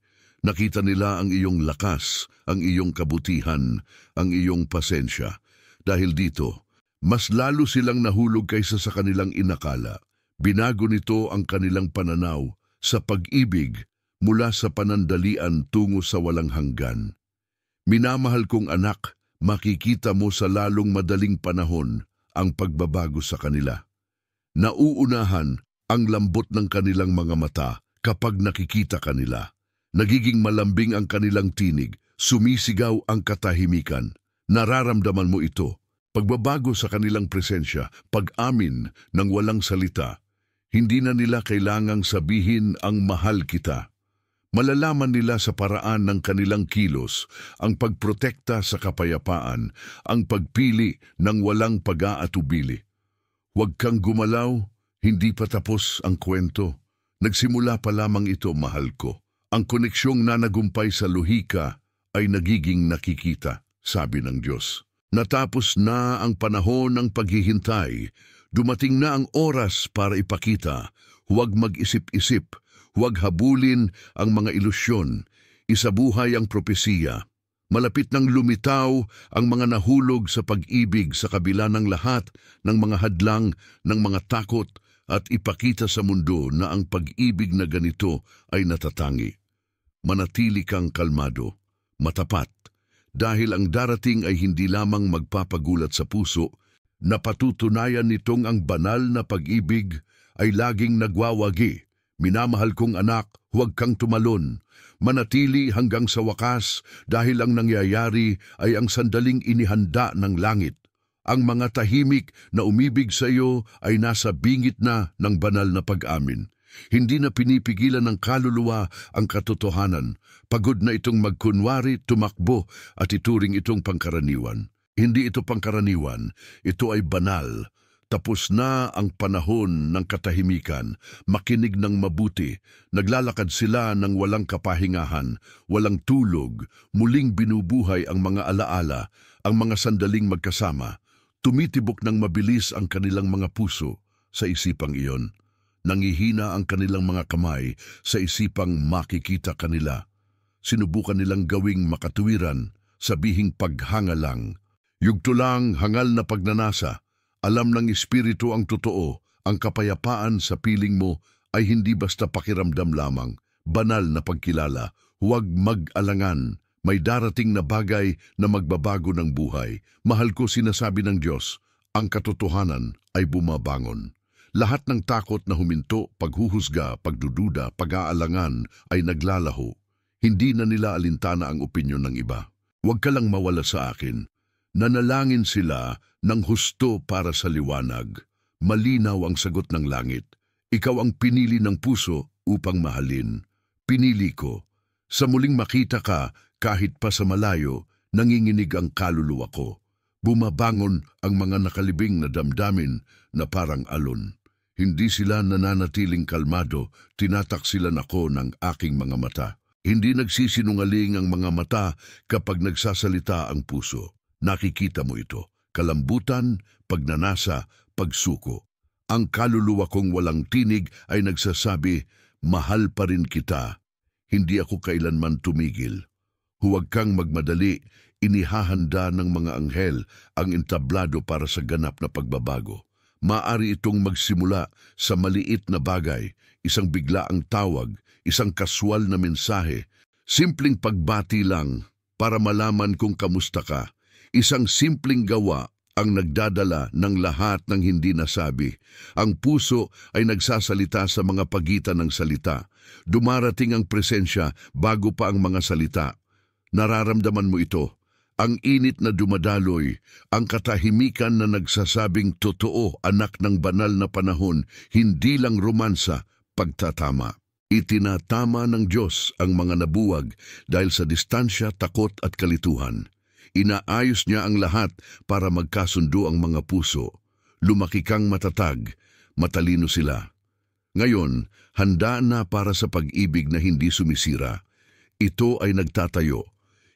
Nakita nila ang iyong lakas, ang iyong kabutihan, ang iyong pasensya. Dahil dito, mas lalo silang nahulog kaysa sa kanilang inakala. Binago nito ang kanilang pananaw sa pag-ibig mula sa panandalian tungo sa walang hanggan. Minamahal kong anak, makikita mo sa lalong madaling panahon ang pagbabago sa kanila. Nauunahan ang lambot ng kanilang mga mata kapag nakikita kanila. Nagiging malambing ang kanilang tinig, sumisigaw ang katahimikan. Nararamdaman mo ito. Pagbabago sa kanilang presensya, pag-amin ng walang salita. Hindi na nila kailangang sabihin ang mahal kita. Malalaman nila sa paraan ng kanilang kilos ang pagprotekta sa kapayapaan, ang pagpili ng walang pag-aatubili. Huwag kang gumalaw, hindi pa tapos ang kwento. Nagsimula pa lamang ito, mahal ko. Ang koneksyong nanagumpay sa luhika ay nagiging nakikita, sabi ng Diyos. Natapos na ang panahon ng paghihintay. Dumating na ang oras para ipakita. Huwag mag-isip-isip. Huwag habulin ang mga ilusyon. Isabuhay ang propesiya. Malapit nang lumitaw ang mga nahulog sa pag-ibig sa kabila ng lahat ng mga hadlang, ng mga takot, at ipakita sa mundo na ang pag-ibig na ganito ay natatangi. Manatili kang kalmado, matapat, dahil ang darating ay hindi lamang magpapagulat sa puso, napatutunayan nitong ang banal na pag-ibig ay laging nagwawagi. Minamahal kong anak, huwag kang tumalon. Manatili hanggang sa wakas dahil ang nangyayari ay ang sandaling inihanda ng langit. Ang mga tahimik na umibig sa iyo ay nasa bingit na ng banal na pag-amin. Hindi na pinipigilan ng kaluluwa ang katotohanan. Pagod na itong magkunwari, tumakbo at ituring itong pangkaraniwan. Hindi ito pangkaraniwan, ito ay banal. Tapos na ang panahon ng katahimikan, makinig ng mabuti. Naglalakad sila ng walang kapahingahan, walang tulog, muling binubuhay ang mga alaala, ang mga sandaling magkasama. Tumitibok ng mabilis ang kanilang mga puso sa isipang iyon. Nangihina ang kanilang mga kamay sa isipang makikita kanila. Sinubukan nilang gawing makatuwiran, sabihing paghanga lang. Yugto lang hangal na pagnanasa. Alam ng Espiritu ang totoo, ang kapayapaan sa piling mo ay hindi basta pakiramdam lamang, banal na pagkilala. Huwag mag-alangan, may darating na bagay na magbabago ng buhay. Mahal ko, sinasabi ng Diyos, ang katotohanan ay bumabangon. Lahat ng takot na huminto, paghuhusga, pagdududa, pag-aalangan ay naglalaho. Hindi na nila alintana ang opinyon ng iba. Huwag ka lang mawala sa akin. Nanalangin sila ng husto para sa liwanag. Malinaw ang sagot ng langit. Ikaw ang pinili ng puso upang mahalin. Pinili ko. Sa muling makita ka, kahit pa sa malayo, nanginginig ang kaluluwa ko. Bumabangon ang mga nakalibing na damdamin na parang alon. Hindi sila nananatiling kalmado, tinataksilan ako ng aking mga mata. Hindi nagsisinungaling ang mga mata kapag nagsasalita ang puso. Nakikita mo ito, kalambutan, pagnanasa, pagsuko. Ang kaluluwa kong walang tinig ay nagsasabi, mahal pa rin kita. Hindi ako kailanman tumigil. Huwag kang magmadali, inihahanda ng mga anghel ang entablado para sa ganap na pagbabago. Maari itong magsimula sa maliit na bagay, isang biglaang tawag, isang kaswal na mensahe, simpleng pagbati lang para malaman kung kamusta ka, isang simpleng gawa ang nagdadala ng lahat ng hindi nasabi. Ang puso ay nagsasalita sa mga pagitan ng salita. Dumarating ang presensya bago pa ang mga salita. Nararamdaman mo ito. Ang init na dumadaloy, ang katahimikan na nagsasabing totoo, anak ng banal na panahon, hindi lang romansa, pagtatama. Itinatama ng Diyos ang mga nabuwag dahil sa distansya, takot at kalituhan. Inaayos niya ang lahat para magkasundo ang mga puso. Lumaki kang matatag, matalino sila. Ngayon, handa na para sa pag-ibig na hindi sumisira. Ito ay nagtatayo.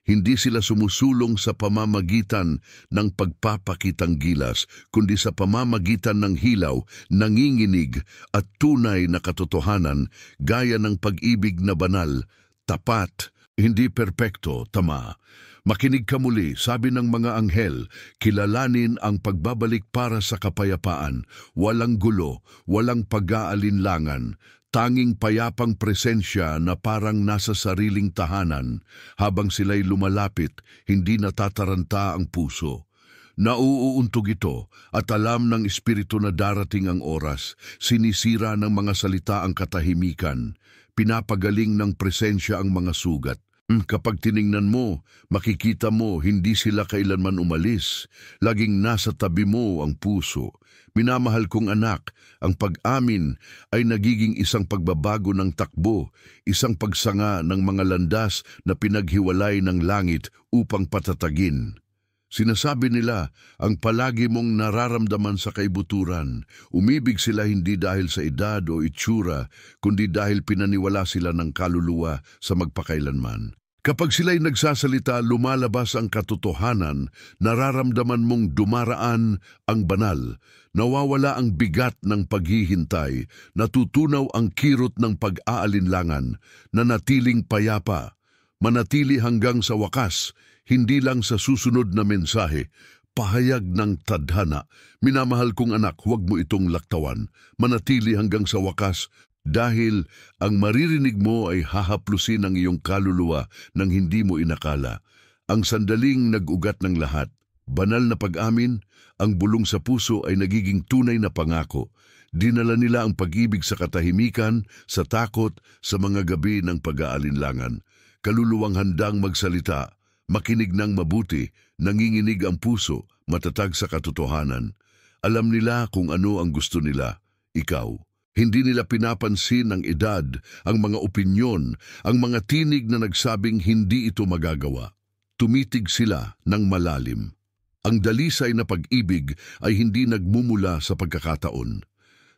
Hindi sila sumusulong sa pamamagitan ng pagpapakitang gilas, kundi sa pamamagitan ng hilaw, nanginginig at tunay na katotohanan gaya ng pag-ibig na banal, tapat, hindi perpekto, tama. Makinig ka muli, sabi ng mga anghel, kilalanin ang pagbabalik para sa kapayapaan, walang gulo, walang pag-aalinlangan, tanging payapang presensya na parang nasa sariling tahanan. Habang sila'y lumalapit, hindi natataranta ang puso. Nauuuntog ito at alam ng Espiritu na darating ang oras, sinisira ng mga salita ang katahimikan, pinapagaling ng presensya ang mga sugat. Kapag tiningnan mo, makikita mo hindi sila kailanman umalis. Laging nasa tabi mo ang puso. Minamahal kong anak, ang pag-amin ay nagiging isang pagbabago ng takbo, isang pagsanga ng mga landas na pinaghiwalay ng langit upang patatagin. Sinasabi nila, ang palagi mong nararamdaman sa kaibuturan, umibig sila hindi dahil sa edad o itsura, kundi dahil pinaniwala sila ng kaluluwa sa magpakailanman. Kapag sila'y nagsasalita, lumalabas ang katotohanan, nararamdaman mong dumaraan ang banal, nawawala ang bigat ng paghihintay, natutunaw ang kirot ng pag-aalinlangan, nanatiling payapa, manatili hanggang sa wakas, hindi lang sa susunod na mensahe, pahayag ng tadhana. Minamahal kong anak, huwag mo itong laktawan, manatili hanggang sa wakas, dahil ang maririnig mo ay hahaplusin ang iyong kaluluwa nang hindi mo inakala. Ang sandaling nag-ugat ng lahat, banal na pag-amin, ang bulong sa puso ay nagiging tunay na pangako. Dinala nila ang pag-ibig sa katahimikan, sa takot, sa mga gabi ng pag-aalinlangan. Kaluluwang handang magsalita, makinig ng mabuti, nanginginig ang puso, matatag sa katotohanan. Alam nila kung ano ang gusto nila, ikaw. Hindi nila pinapansin ang edad, ang mga opinyon, ang mga tinig na nagsabing hindi ito magagawa. Tumitig sila ng malalim. Ang dalisay na pag-ibig ay hindi nagmumula sa pagkakataon,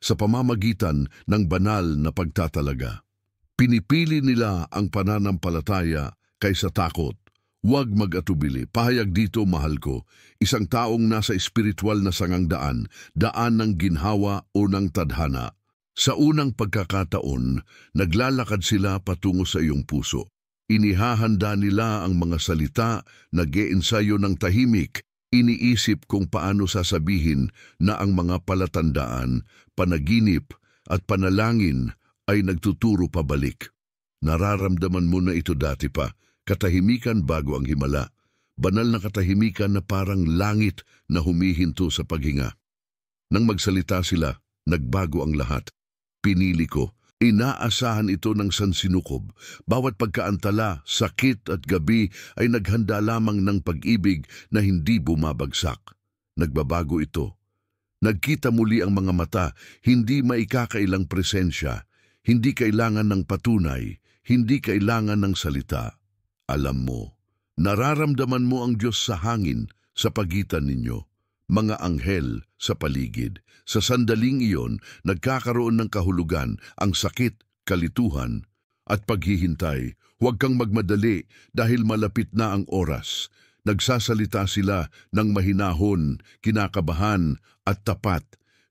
sa pamamagitan ng banal na pagtatalaga. Pinipili nila ang pananampalataya kaysa takot. Huwag mag-atubili, pahayag dito mahal ko, isang taong nasa espiritual na sangangdaan, daan ng ginhawa o ng tadhana. Sa unang pagkakataon, naglalakad sila patungo sa iyong puso. Inihahanda nila ang mga salita, nag-iensayo ng tahimik, iniisip kung paano sasabihin na ang mga palatandaan, panaginip at panalangin ay nagtuturo pabalik. Nararamdaman mo na ito dati pa, katahimikan bago ang himala, banal na katahimikan na parang langit na humihinto sa paghinga. Nang magsalita sila, nagbago ang lahat. Pinili ko, inaasahan ito ng sansinukob. Bawat pagkaantala, sakit at gabi ay naghanda lamang ng pag-ibig na hindi bumabagsak. Nagbabago ito. Nagkita muli ang mga mata, hindi maikakailang presensya, hindi kailangan ng patunay, hindi kailangan ng salita. Alam mo, nararamdaman mo ang Diyos sa hangin, sa pagitan ninyo. Mga anghel sa paligid. Sa sandaling iyon, nagkakaroon ng kahulugan ang sakit, kalituhan, at paghihintay. Huwag kang magmadali dahil malapit na ang oras. Nagsasalita sila ng mahinahon, kinakabahan, at tapat.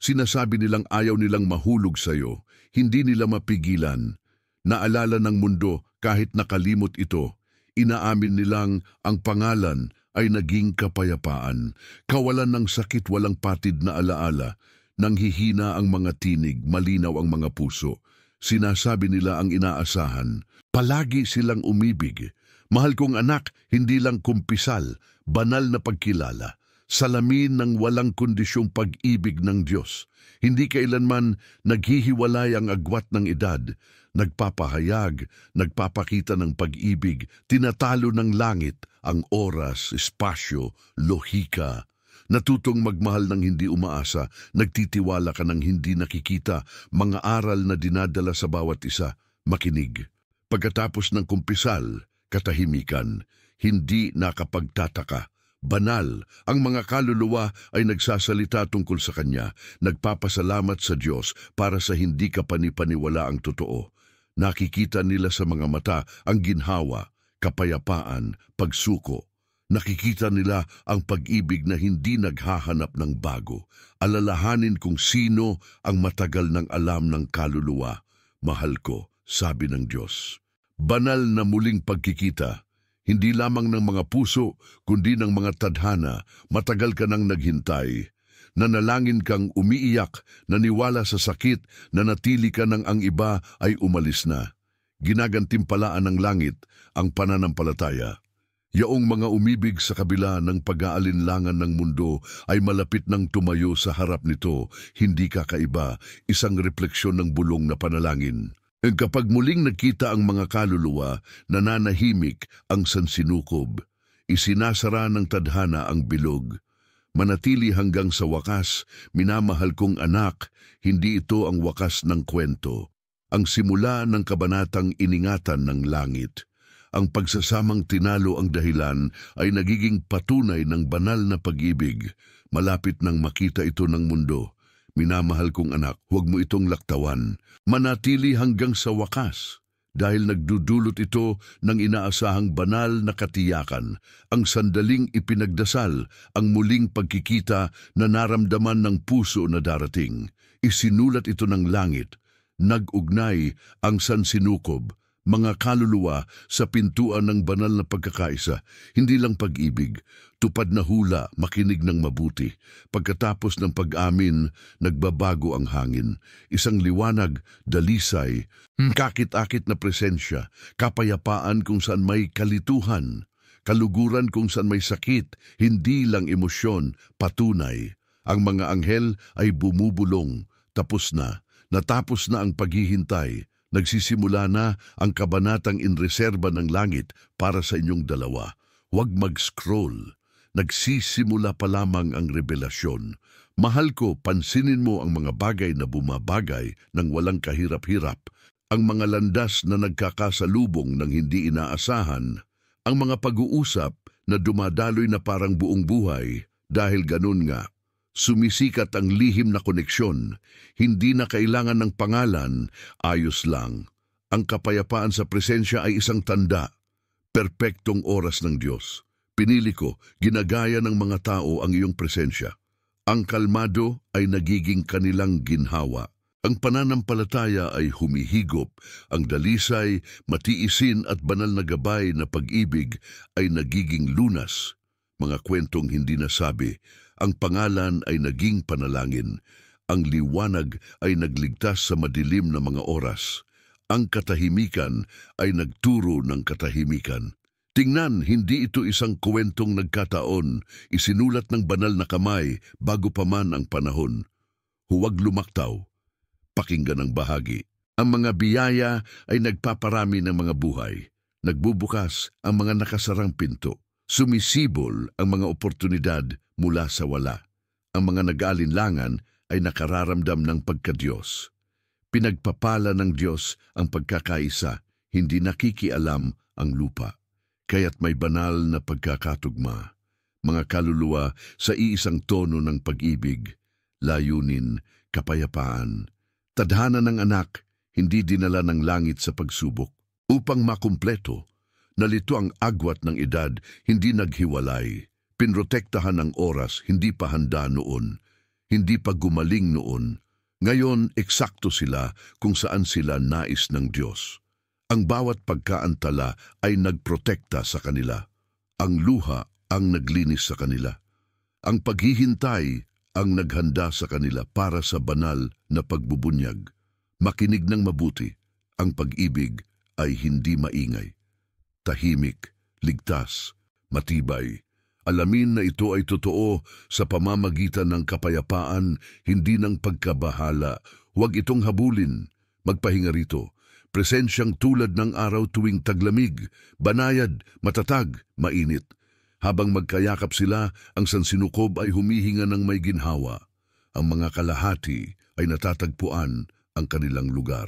Sinasabi nilang ayaw nilang mahulog sa'yo, hindi nila mapigilan. Naalala ng mundo kahit nakalimot ito, inaamin nilang ang pangalan ay naging kapayapaan. Kawalan ng sakit, walang patid na alaala. Nanghihina ang mga tinig, malinaw ang mga puso. Sinasabi nila ang inaasahan. Palagi silang umibig. Mahal kong anak, hindi lang kumpisal, banal na pagkilala. Salamin ng walang kondisyong pag-ibig ng Diyos. Hindi kailanman naghihiwalay ang agwat ng edad. Nagpapahayag, nagpapakita ng pag-ibig, tinatalo ng langit ang oras, espasyo, lohika. Natutong magmahal ng hindi umaasa, nagtitiwala ka ng hindi nakikita, mga aral na dinadala sa bawat isa, makinig. Pagkatapos ng kumpisal, katahimikan, hindi nakapagtataka. Banal, ang mga kaluluwa ay nagsasalita tungkol sa Kanya, nagpapasalamat sa Diyos para sa hindi kapanipaniwala ang totoo. Nakikita nila sa mga mata ang ginhawa, kapayapaan, pagsuko. Nakikita nila ang pag-ibig na hindi naghahanap ng bago. Alalahanin kung sino ang matagal ng alam ng kaluluwa. Mahal ko, sabi ng Diyos. Banal na muling pagkikita. Hindi lamang ng mga puso, kundi ng mga tadhana, matagal ka nang naghintay. Nanalangin kang umiiyak, naniwala sa sakit, nanatili ka nang ang iba ay umalis na. Ginagantimpalaan ng langit ang pananampalataya. Yaong mga umibig sa kabila ng pag-aalinlangan ng mundo ay malapit nang tumayo sa harap nito, hindi kakaiba, isang refleksyon ng bulong na panalangin. Kapag muling nakita ang mga kaluluwa, nananahimik ang sansinukob. Isinasara ng tadhana ang bilog. Manatili hanggang sa wakas, minamahal kong anak, hindi ito ang wakas ng kwento. Ang simula ng kabanatang iningatan ng langit. Ang pagsasamang tinalo ang dahilan ay nagiging patunay ng banal na pag-ibig. Malapit nang makita ito ng mundo. Minamahal kong anak, huwag mo itong laktawan. Manatili hanggang sa wakas. Dahil nagdudulot ito ng inaasahang banal na katiyakan, ang sandaling ipinagdasal, ang muling pagkikita na naramdaman ng puso na darating. Isinulat ito ng langit. Nag-ugnay ang sansinukob, mga kaluluwa sa pintuan ng banal na pagkakaisa, hindi lang pag-ibig, tupad na hula, makinig ng mabuti. Pagkatapos ng pag-amin, nagbabago ang hangin. Isang liwanag, dalisay, kakit-akit na presensya, kapayapaan kung saan may kalituhan, kaluguran kung saan may sakit, hindi lang emosyon, patunay. Ang mga anghel ay bumubulong, tapos na, natapos na ang paghihintay. Nagsisimula na ang kabanatang inreserba ng langit para sa inyong dalawa. Huwag mag-scroll. Nagsisimula pa lamang ang revelasyon. Mahal ko, pansinin mo ang mga bagay na bumabagay ng walang kahirap-hirap. Ang mga landas na nagkakasalubong ng hindi inaasahan. Ang mga pag-uusap na dumadaloy na parang buong buhay. Dahil ganun nga, sumisikat ang lihim na koneksyon. Hindi na kailangan ng pangalan, ayos lang. Ang kapayapaan sa presensya ay isang tanda. Perpektong oras ng Diyos. Pinili ko, ginagaya ng mga tao ang iyong presensya. Ang kalmado ay nagiging kanilang ginhawa. Ang pananampalataya ay humihigop. Ang dalisay, matiisin at banal na gabay na pag-ibig ay nagiging lunas. Mga kwentong hindi nasabi. Ang pangalan ay naging panalangin. Ang liwanag ay nagligtas sa madilim na mga oras. Ang katahimikan ay nagturo ng katahimikan. Tingnan, hindi ito isang kwentong nagkataon, isinulat ng banal na kamay bago pa man ang panahon. Huwag lumaktaw, pakinggan ang bahagi. Ang mga biyaya ay nagpaparami ng mga buhay. Nagbubukas ang mga nakasarang pinto. Sumisibol ang mga oportunidad mula sa wala. Ang mga nag-aalinlangan ay nakararamdam ng pagka-Diyos. Pinagpapala ng Diyos ang pagkakaisa, hindi nakikialam ang lupa. Kaya't may banal na pagkakatugma. Mga kaluluwa sa iisang tono ng pag-ibig, layunin, kapayapaan. Tadhana ng anak, hindi dinala ng langit sa pagsubok. Upang makumpleto, nalito ang agwat ng edad, hindi naghiwalay. Pinrotektahan ng oras, hindi pa handa noon. hindi pa gumaling noon. Ngayon, eksakto sila kung saan sila nais ng Diyos. Ang bawat pagkaantala ay nagprotekta sa kanila. Ang luha ang naglinis sa kanila. Ang paghihintay ang naghanda sa kanila para sa banal na pagbubunyag. Makinig ng mabuti, ang pag-ibig ay hindi maingay. Tahimik, ligtas, matibay. Alamin na ito ay totoo sa pamamagitan ng kapayapaan, hindi ng pagkabahala. Huwag itong habulin. Magpahinga rito. Presensyang tulad ng araw tuwing taglamig, banayad, matatag, mainit. Habang magkayakap sila, ang sansinukob ay humihinga ng may ginhawa. Ang mga kalahati ay natatagpuan ang kanilang lugar.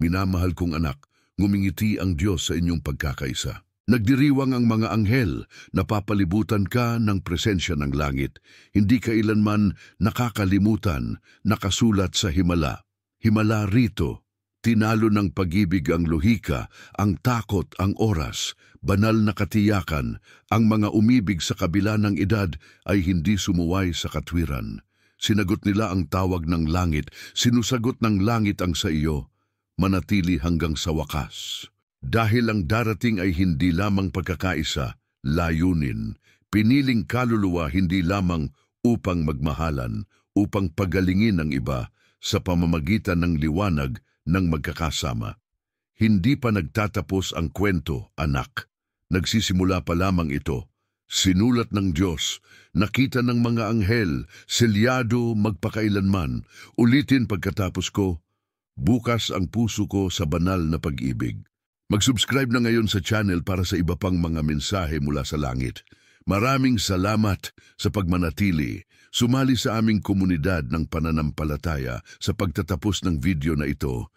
Minamahal kong anak, ngumingiti ang Diyos sa inyong pagkakaisa. Nagdiriwang ang mga anghel, napapalibutan ka ng presensya ng langit. Hindi kailanman nakakalimutan, nakasulat sa himala. Himala rito, tinalo ng pag-ibig ang luhika, ang takot, ang oras, banal na katiyakan. Ang mga umibig sa kabila ng edad ay hindi sumuway sa katwiran. Sinagot nila ang tawag ng langit, sinusagot ng langit ang sa iyo, manatili hanggang sa wakas. Dahil ang darating ay hindi lamang pagkakaisa, layunin, piniling kaluluwa hindi lamang upang magmahalan, upang pagalingin ang iba sa pamamagitan ng liwanag ng magkakasama. Hindi pa nagtatapos ang kwento, anak. Nagsisimula pa lamang ito. Sinulat ng Diyos, nakita ng mga anghel, selyado magpakailanman. Ulitin pagkatapos ko, bukas ang puso ko sa banal na pag-ibig. Mag-subscribe na ngayon sa channel para sa iba pang mga mensahe mula sa langit. Maraming salamat sa pagmanatili. Sumali sa aming komunidad ng pananampalataya sa pagtatapos ng video na ito.